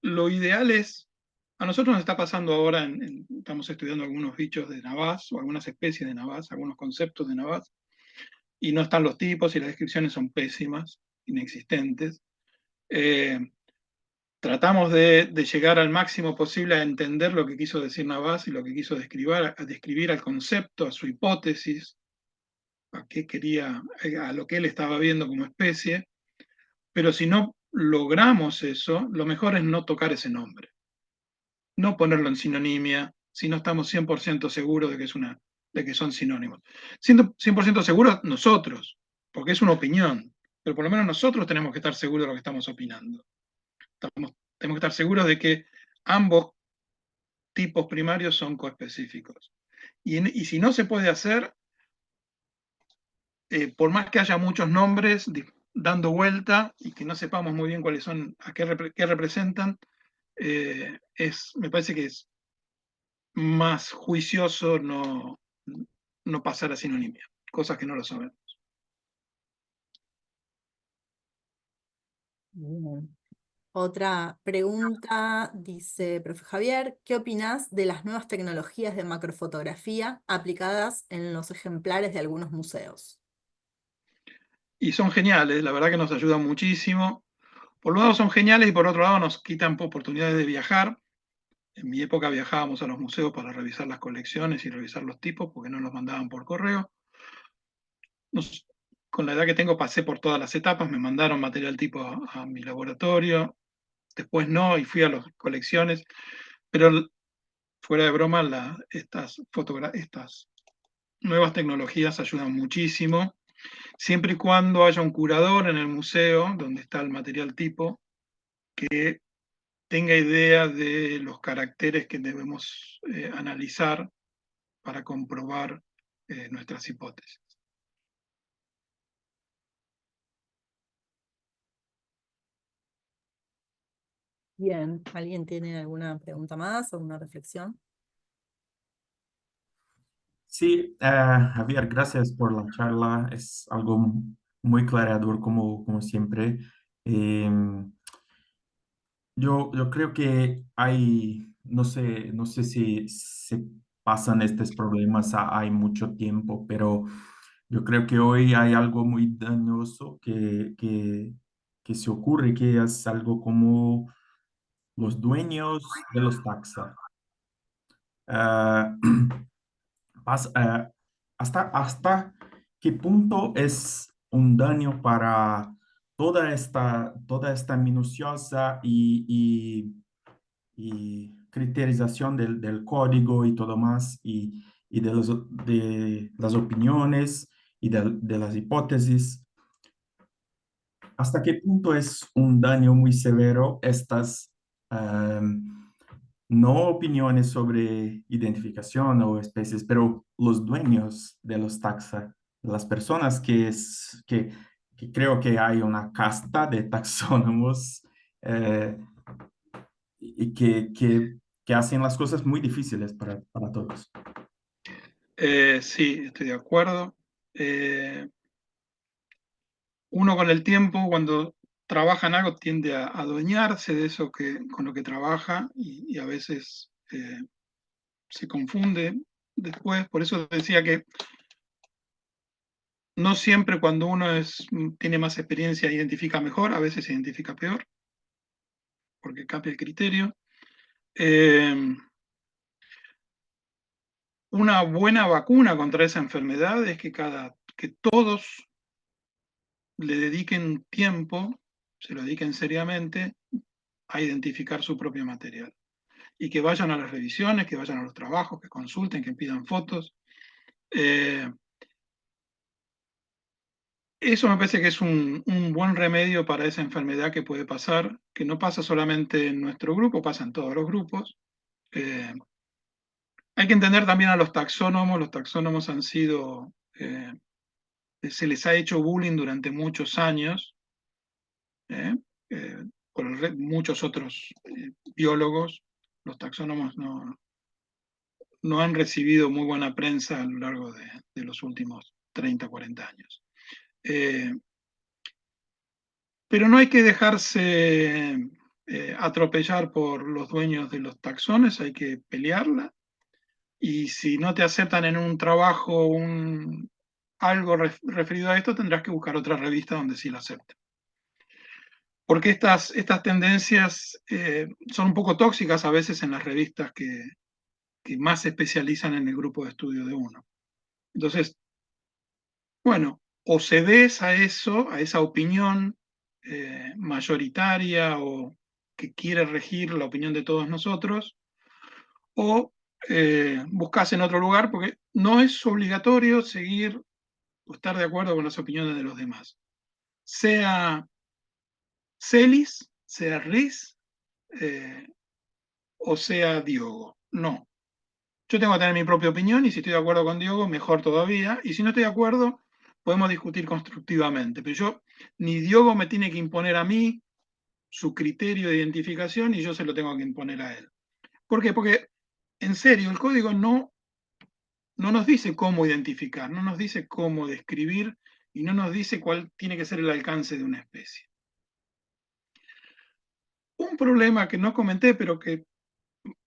lo ideal es, a nosotros nos está pasando ahora, estamos estudiando algunos bichos de Navas o algunas especies de Navas, algunos conceptos de Navas, y no están los tipos y las descripciones son pésimas, inexistentes. Tratamos de llegar al máximo posible a entender lo que quiso decir Navas y lo que quiso describir al concepto, a su hipótesis, a qué quería, a lo que él estaba viendo como especie, pero si no logramos eso, lo mejor es no tocar ese nombre, no ponerlo en sinonimia, si no estamos 100% seguros de que son sinónimos. Siendo 100% seguros nosotros, porque es una opinión, pero por lo menos nosotros tenemos que estar seguros de lo que estamos opinando. Tenemos que estar seguros de que ambos tipos primarios son coespecíficos. Y si no se puede hacer, por más que haya muchos nombres dando vuelta y que no sepamos muy bien cuáles son, qué representan, me parece que es más juicioso no pasar a sinonimia, cosas que no lo sabemos. Bien. Otra pregunta dice, profe Javier, ¿qué opinás de las nuevas tecnologías de macrofotografía aplicadas en los ejemplares de algunos museos? Y son geniales, la verdad que nos ayudan muchísimo. Por un lado son geniales y por otro lado nos quitan oportunidades de viajar. En mi época viajábamos a los museos para revisar las colecciones y revisar los tipos porque no los mandaban por correo. Con la edad que tengo pasé por todas las etapas, me mandaron material tipo a mi laboratorio, después no, y fui a las colecciones, pero fuera de broma, estas nuevas tecnologías ayudan muchísimo, siempre y cuando haya un curador en el museo donde está el material tipo que tenga idea de los caracteres que debemos analizar para comprobar nuestras hipótesis. Bien, ¿alguien tiene alguna pregunta más o una reflexión? Sí, Javier, gracias por la charla. Es algo muy clareador como siempre. Em, yo creo que hay, no sé si se pasan estos problemas, hay mucho tiempo, pero yo creo que hoy hay algo muy dañoso que se ocurre, que es algo como los dueños de los taxas. Ah, hasta qué punto es un daño para toda esta minuciosa y criterización del código y todo más, y de las opiniones y de las hipótesis. ¿Hasta qué punto es un daño muy severo estas no opiniones sobre identificación o especies, pero los dueños de los taxa, las personas que creo que hay una casta de taxónomos eh, y que hacen las cosas muy difíciles para todos? Sí, estoy de acuerdo. Uno con el tiempo, cuando trabaja en algo, tiende a adueñarse de eso con lo que trabaja y a veces se confunde después. Por eso decía que no siempre cuando uno tiene más experiencia identifica mejor, a veces se identifica peor, porque cambia el criterio. Una buena vacuna contra esa enfermedad es que todos le dediquen tiempo, se lo dediquen seriamente a identificar su propio material. Y que vayan a las revisiones, que vayan a los trabajos, que consulten, que pidan fotos. Eso me parece que es un buen remedio para esa enfermedad que puede pasar, que no pasa solamente en nuestro grupo, pasa en todos los grupos. Hay que entender también a los taxónomos han sido, se les ha hecho bullying durante muchos años, ¿eh? Por muchos otros biólogos. Los taxónomos no han recibido muy buena prensa a lo largo de los últimos 30, 40 años. Pero no hay que dejarse atropellar por los dueños de los taxones, hay que pelearla. Y si no te aceptan en un trabajo algo referido a esto, tendrás que buscar otra revista donde sí lo acepten. Porque estas tendencias son un poco tóxicas a veces en las revistas que más se especializan en el grupo de estudio de uno. Entonces, bueno, o cedes a eso, a esa opinión mayoritaria o que quiere regir la opinión de todos nosotros, o buscas en otro lugar, porque no es obligatorio seguir o estar de acuerdo con las opiniones de los demás. Sea Celis, sea Riz o sea Diogo. No. Yo tengo que tener mi propia opinión y si estoy de acuerdo con Diogo, mejor todavía. Y si no estoy de acuerdo, podemos discutir constructivamente. Pero ni Diogo me tiene que imponer a mí su criterio de identificación y yo se lo tengo que imponer a él. ¿Por qué? Porque, en serio, el código no nos dice cómo identificar, no nos dice cómo describir y no nos dice cuál tiene que ser el alcance de una especie. Un problema que no comenté, pero que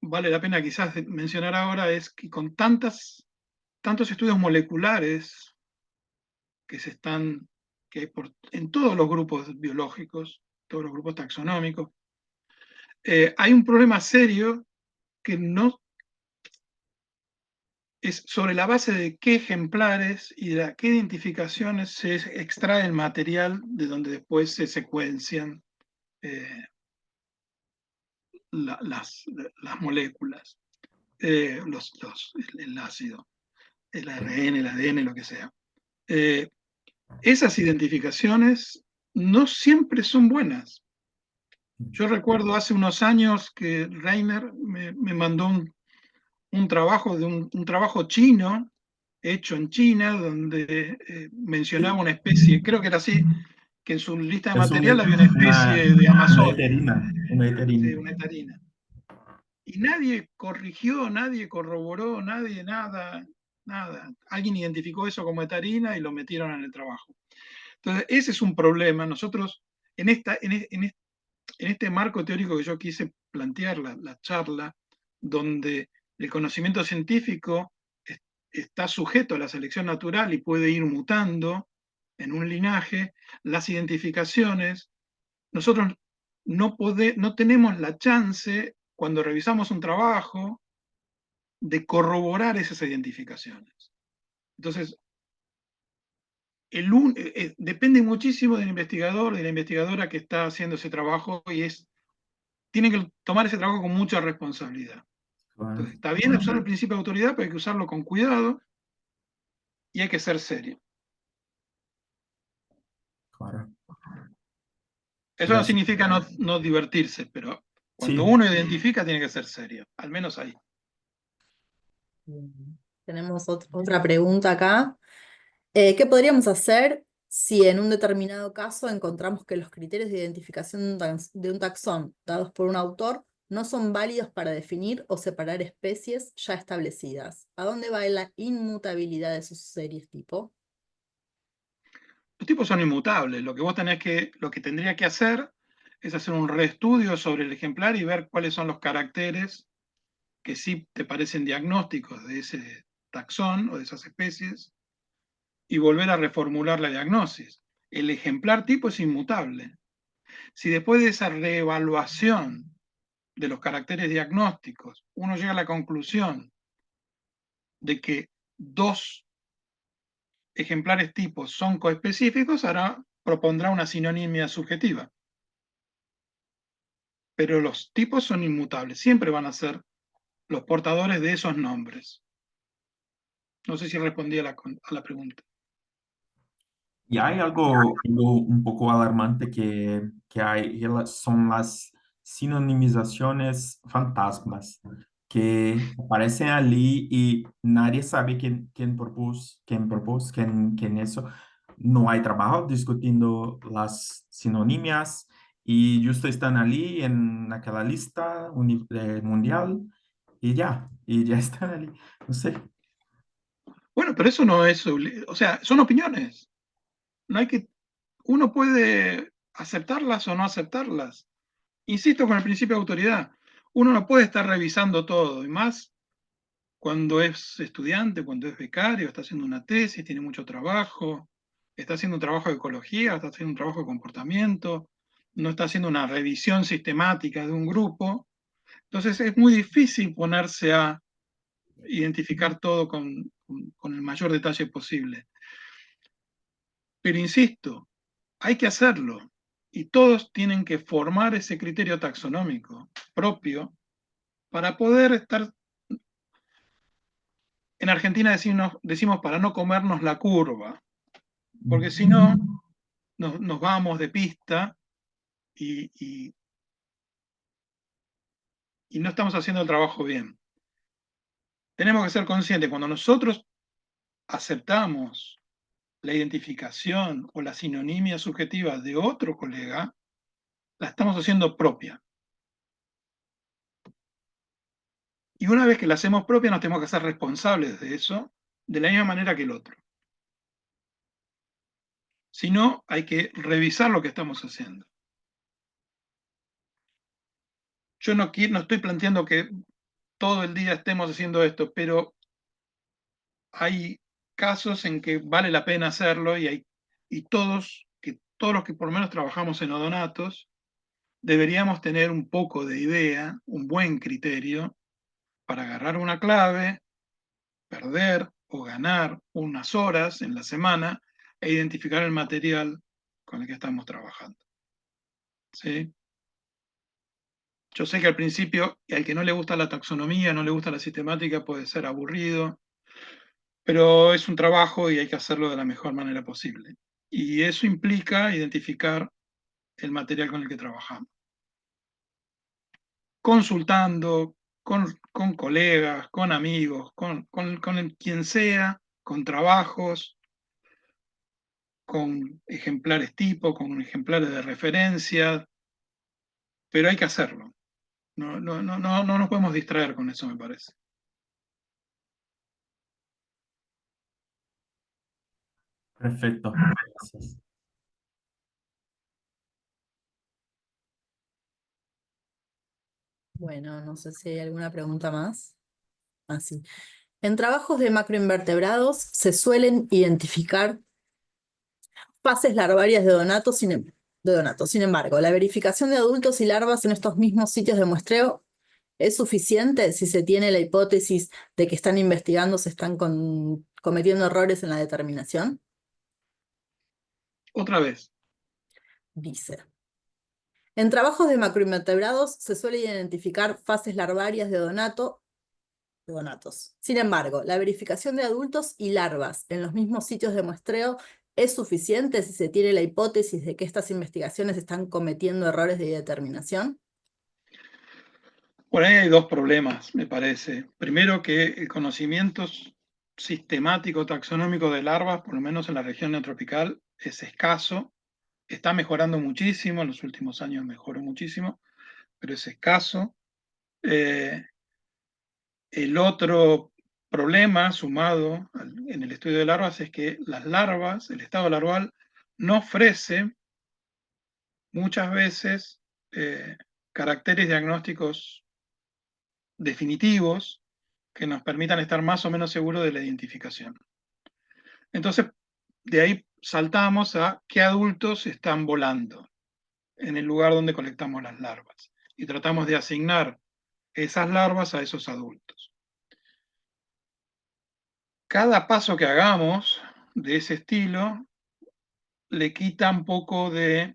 vale la pena quizás mencionar ahora, es que con tantos estudios moleculares que hay en todos los grupos biológicos, todos los grupos taxonómicos, hay un problema serio que no es sobre la base de qué ejemplares y de qué identificaciones se extrae el material de donde después se secuencian las moléculas, el ácido, el ARN, el ADN, lo que sea. Esas identificaciones no siempre son buenas. Yo recuerdo hace unos años que Reiner me mandó un trabajo un trabajo chino, hecho en China, donde mencionaba una especie, creo que era así, que en su lista de Es material había una especie de una Amazonia, eterina, una sí, eterina. una hetarina. Y nadie corrigió, nadie corroboró, nadie nada, nada. Alguien identificó eso como hetarina y lo metieron en el trabajo. Entonces, ese es un problema. Nosotros, en este marco teórico que yo quise plantear la charla, donde el conocimiento científico está sujeto a la selección natural y puede ir mutando en un linaje, las identificaciones, nosotros no tenemos la chance, cuando revisamos un trabajo, de corroborar esas identificaciones. Entonces, depende muchísimo del investigador, de la investigadora que está haciendo ese trabajo y tiene que tomar ese trabajo con mucha responsabilidad. Claro, Entonces, está bien usar el principio de autoridad, pero hay que usarlo con cuidado y hay que ser serio. claro. Eso no Gracias. significa no divertirse, pero cuando Sí, uno identifica tiene que ser serio, al menos ahí. Bien. Tenemos otra pregunta acá. ¿Qué podríamos hacer si en un determinado caso encontramos que los criterios de identificación de un taxón dados por un autor no son válidos para definir o separar especies ya establecidas? ¿A dónde va la inmutabilidad de sus series tipo? Los tipos son inmutables. Lo que tendría que hacer es hacer un reestudio sobre el ejemplar y ver cuáles son los caracteres que sí te parecen diagnósticos de ese taxón o de esas especies y volver a reformular la diagnosis. El ejemplar tipo es inmutable. Si después de esa reevaluación de los caracteres diagnósticos uno llega a la conclusión de que dos ejemplares tipos son coespecíficos, ahora propondrá una sinonimia subjetiva. Pero los tipos son inmutables, siempre van a ser los portadores de esos nombres. No sé si respondí a la pregunta. y hay algo un poco alarmante que hay, son las sinonimizaciones fantasmas que aparecen allí y nadie sabe quién eso. No hay trabajo discutiendo las sinonimias y justo están allí en aquella lista mundial y ya están allí. No sé. Bueno, pero eso no es, o sea, son opiniones. No hay que, uno puede aceptarlas o no aceptarlas. Insisto con el principio de autoridad. Uno no puede estar revisando todo, y más cuando es estudiante, cuando es becario, está haciendo una tesis, tiene mucho trabajo, está haciendo un trabajo de ecología, está haciendo un trabajo de comportamiento, no está haciendo una revisión sistemática de un grupo. Entonces es muy difícil ponerse a identificar todo con el mayor detalle posible. Pero insisto, hay que hacerlo y todos tienen que formar ese criterio taxonómico propio para poder estar. En Argentina decimos para no comernos la curva, porque si no, nos vamos de pista y, y, y no estamos haciendo el trabajo bien. Tenemos que ser conscientes, cuando nosotros aceptamos la identificación o la sinonimia subjetiva de otro colega, la estamos haciendo propia. Y una vez que la hacemos propia, nos tenemos que hacer responsables de eso de la misma manera que el otro. Si no, hay que revisar lo que estamos haciendo. Yo no estoy planteando que todo el día estemos haciendo esto, pero hay casos en que vale la pena hacerlo y todos los que por lo menos trabajamos en odonatos, deberíamos tener un poco de idea, un buen criterio para agarrar una clave, perder o ganar unas horas en la semana e identificar el material con el que estamos trabajando. ¿Sí? Yo sé que al principio, y al que no le gusta la taxonomía, no le gusta la sistemática, puede ser aburrido, pero es un trabajo y hay que hacerlo de la mejor manera posible. Y eso implica identificar el material con el que trabajamos. consultando con colegas, con amigos, con quien sea, con trabajos, con ejemplares tipo, con ejemplares de referencia, pero hay que hacerlo. No nos podemos distraer con eso, me parece. Perfecto, gracias. Bueno, no sé si hay alguna pregunta más. Ah, sí. En trabajos de macroinvertebrados se suelen identificar fases larvarias de Donato. Sin embargo, la verificación de adultos y larvas en estos mismos sitios de muestreo es suficiente si se tiene la hipótesis de que están investigando, se están cometiendo errores en la determinación. Otra vez, Dice. En trabajos de macroinvertebrados se suele identificar fases larvarias de donatos. Sin embargo, la verificación de adultos y larvas en los mismos sitios de muestreo es suficiente si se tiene la hipótesis de que estas investigaciones están cometiendo errores de determinación. por ahí hay dos problemas, me parece. Primero, que el conocimiento sistemático taxonómico de larvas, por lo menos en la región neotropical, es escaso. Está mejorando muchísimo, en los últimos años mejoró muchísimo, pero es escaso. El otro problema sumado en el estudio de larvas es que las larvas, el estado larval, no ofrece muchas veces caracteres diagnósticos definitivos que nos permitan estar más o menos seguros de la identificación. Entonces, de ahí saltamos a qué adultos están volando en el lugar donde colectamos las larvas y tratamos de asignar esas larvas a esos adultos. Cada paso que hagamos de ese estilo le quita un poco de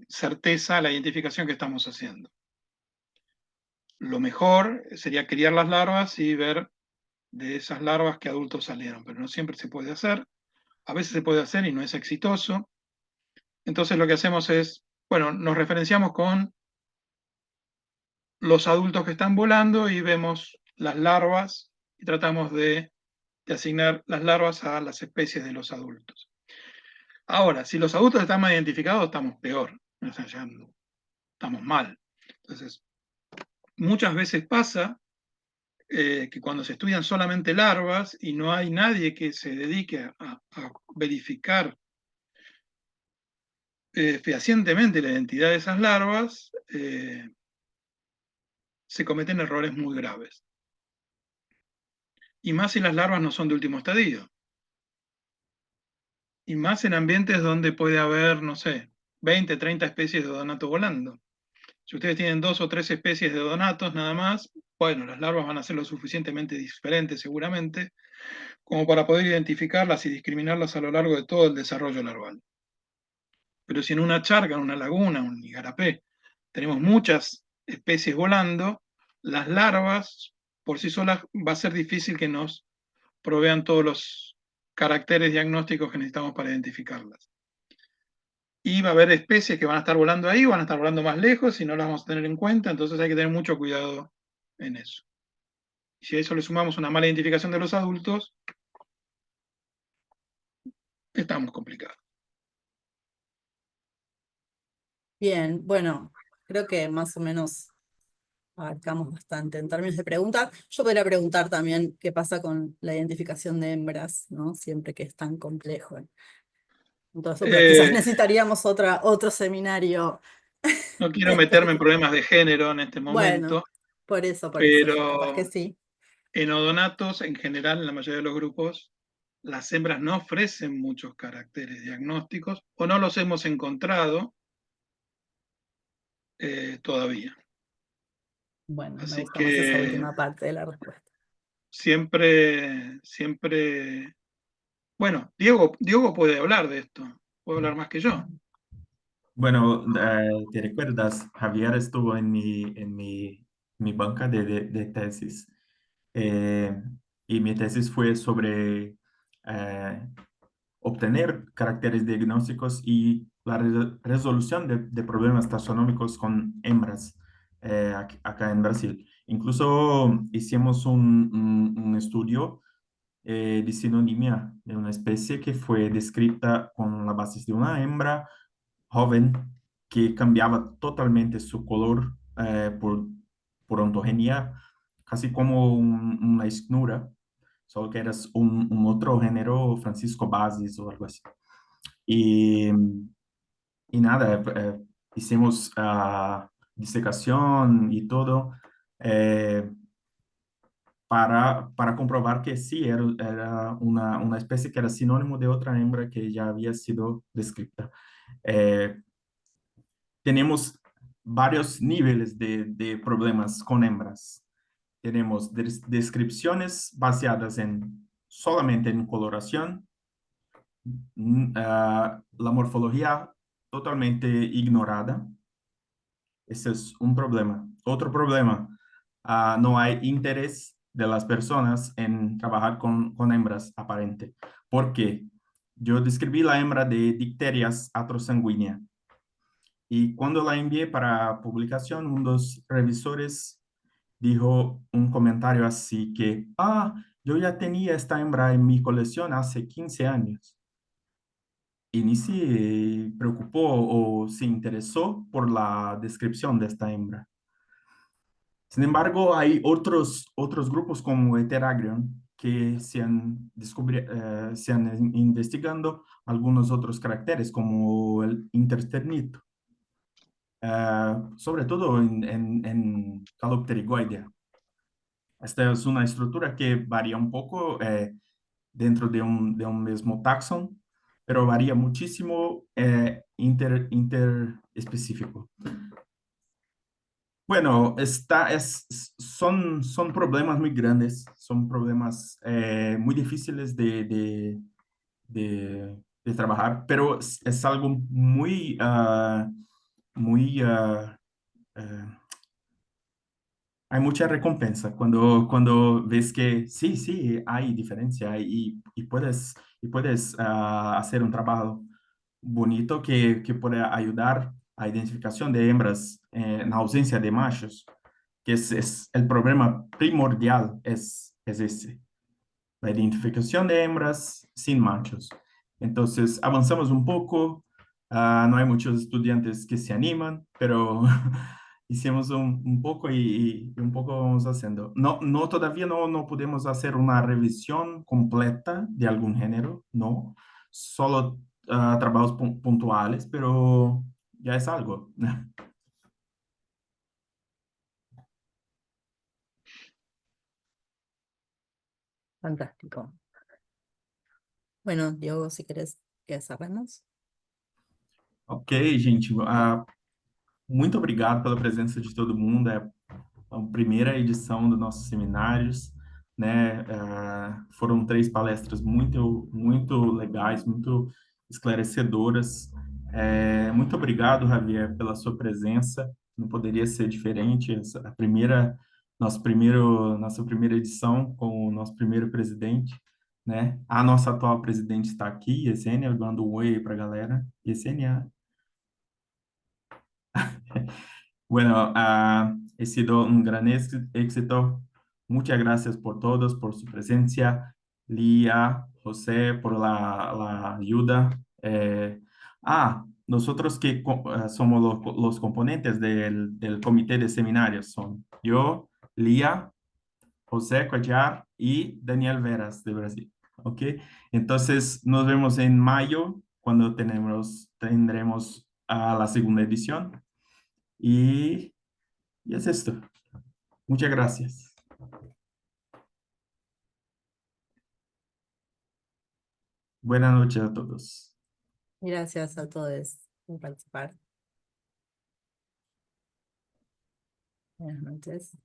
certeza a la identificación que estamos haciendo. Lo mejor sería criar las larvas y ver de esas larvas qué adultos salieron, pero no siempre se puede hacer. A veces se puede hacer y no es exitoso. Entonces lo que hacemos es, bueno, nos referenciamos con los adultos que están volando y vemos las larvas y tratamos de asignar las larvas a las especies de los adultos. Ahora, si los adultos están mal identificados, estamos peor, o sea, ya estamos mal. Entonces, muchas veces pasa que cuando se estudian solamente larvas y no hay nadie que se dedique a verificar fehacientemente la identidad de esas larvas, se cometen errores muy graves. Y más si las larvas no son de último estadio. Y más en ambientes donde puede haber, no sé, 20, 30 especies de odonato volando. Si ustedes tienen 2 o 3 especies de odonatos nada más, bueno, las larvas van a ser lo suficientemente diferentes seguramente como para poder identificarlas y discriminarlas a lo largo de todo el desarrollo larval. Pero si en una charca, en una laguna, un igarapé, tenemos muchas especies volando, las larvas por sí solas va a ser difícil que nos provean todos los caracteres diagnósticos que necesitamos para identificarlas. Y va a haber especies que van a estar volando ahí, van a estar volando más lejos y no las vamos a tener en cuenta, entonces hay que tener mucho cuidado en eso. Y si a eso le sumamos una mala identificación de los adultos, estamos complicados. Bien, bueno, creo que más o menos abarcamos bastante en términos de pregunta. Yo podría preguntar también qué pasa con la identificación de hembras, ¿no? Siempre que es tan complejo. Entonces, pero quizás necesitaríamos otro seminario. No quiero meterme en problemas de género en este Bueno, momento, por eso, capaz que pero sí. en odonatos, en general, en la mayoría de los grupos, las hembras no ofrecen muchos caracteres diagnósticos o no los hemos encontrado todavía. Bueno, me Así gusta más esa que última parte de la respuesta. siempre, bueno, Diego puede hablar de esto, puede hablar más que yo. Bueno, ¿te recuerdas? Javier estuvo mi banca de tesis. Eh, y mi tesis fue sobre obtener caracteres diagnósticos y la resolución de problemas taxonómicos con hembras. acá en Brasil. Incluso hicimos un estudio de sinonimia de una especie que fue descrita con la base de una hembra joven que cambiaba totalmente su color por ontogenia, casi como una esnura, solo que era un otro género, Francisco Basis o algo así. Y, y nada, hicimos disecación y todo eh, para comprobar que sí, era una especie que era sinónimo de otra hembra que ya había sido descrita. Eh, tenemos varios niveles de problemas con hembras. Tenemos descripciones basadas solamente en coloración, la morfología totalmente ignorada. Ese es un problema. Otro problema, no hay interés de las personas en trabajar con hembras aparente. ¿Por qué? Yo describí la hembra de Dicterias atrosanguínea y cuando la envié para publicación, uno de los revisores dijo un comentario así que, yo ya tenía esta hembra en mi colección hace 15 años. Y ni se preocupó o se interesó por la descripción de esta hembra. Sin embargo, hay otros grupos como Heteragrion que se han investigando algunos otros caracteres como el intersternito, sobre todo en Calopterigoidea. Esta es una estructura que varía un poco dentro de un mismo taxón, pero varía muchísimo interespecífico. Bueno, son problemas muy grandes, son problemas muy difíciles de trabajar, pero es algo muy, hay mucha recompensa cuando ves que sí, hay diferencia y puedes hacer un trabajo bonito que puede ayudar a identificación de hembras en ausencia de machos, que es el problema primordial, es ese, la identificación de hembras sin machos. Entonces, avanzamos un poco, no hay muchos estudiantes que se animan, pero hicimos un poco y un poco vamos haciendo. Todavía no podemos hacer una revisión completa de algún género, no, solo trabajos puntuales, pero ya es algo. Fantástico. Bueno, Diogo, si querés que cerremos. Ok, gente, muito obrigado pela presença de todo mundo. É a primeira edição dos nossos seminários, né? Foram 3 palestras muito legais, muito esclarecedoras. Muito obrigado, Javier, pela sua presença. Não poderia ser diferente. Nossa primeira edição com o nosso primeiro presidente, né? A nossa atual presidente está aqui, Yesenia, dando um oi para a galera. Yesenia. Bueno, ha sido un gran éxito. Muchas gracias por todos, por su presencia. Lía, José, por la ayuda. Nosotros que somos los componentes del comité de seminarios son yo, Lía, José Cuellar y Daniel Veras de Brasil. ¿Ok? Entonces, nos vemos en mayo cuando tendremos la segunda edición. Y es esto. Muchas gracias. Buenas noches a todos. Gracias a todos por participar. Buenas noches.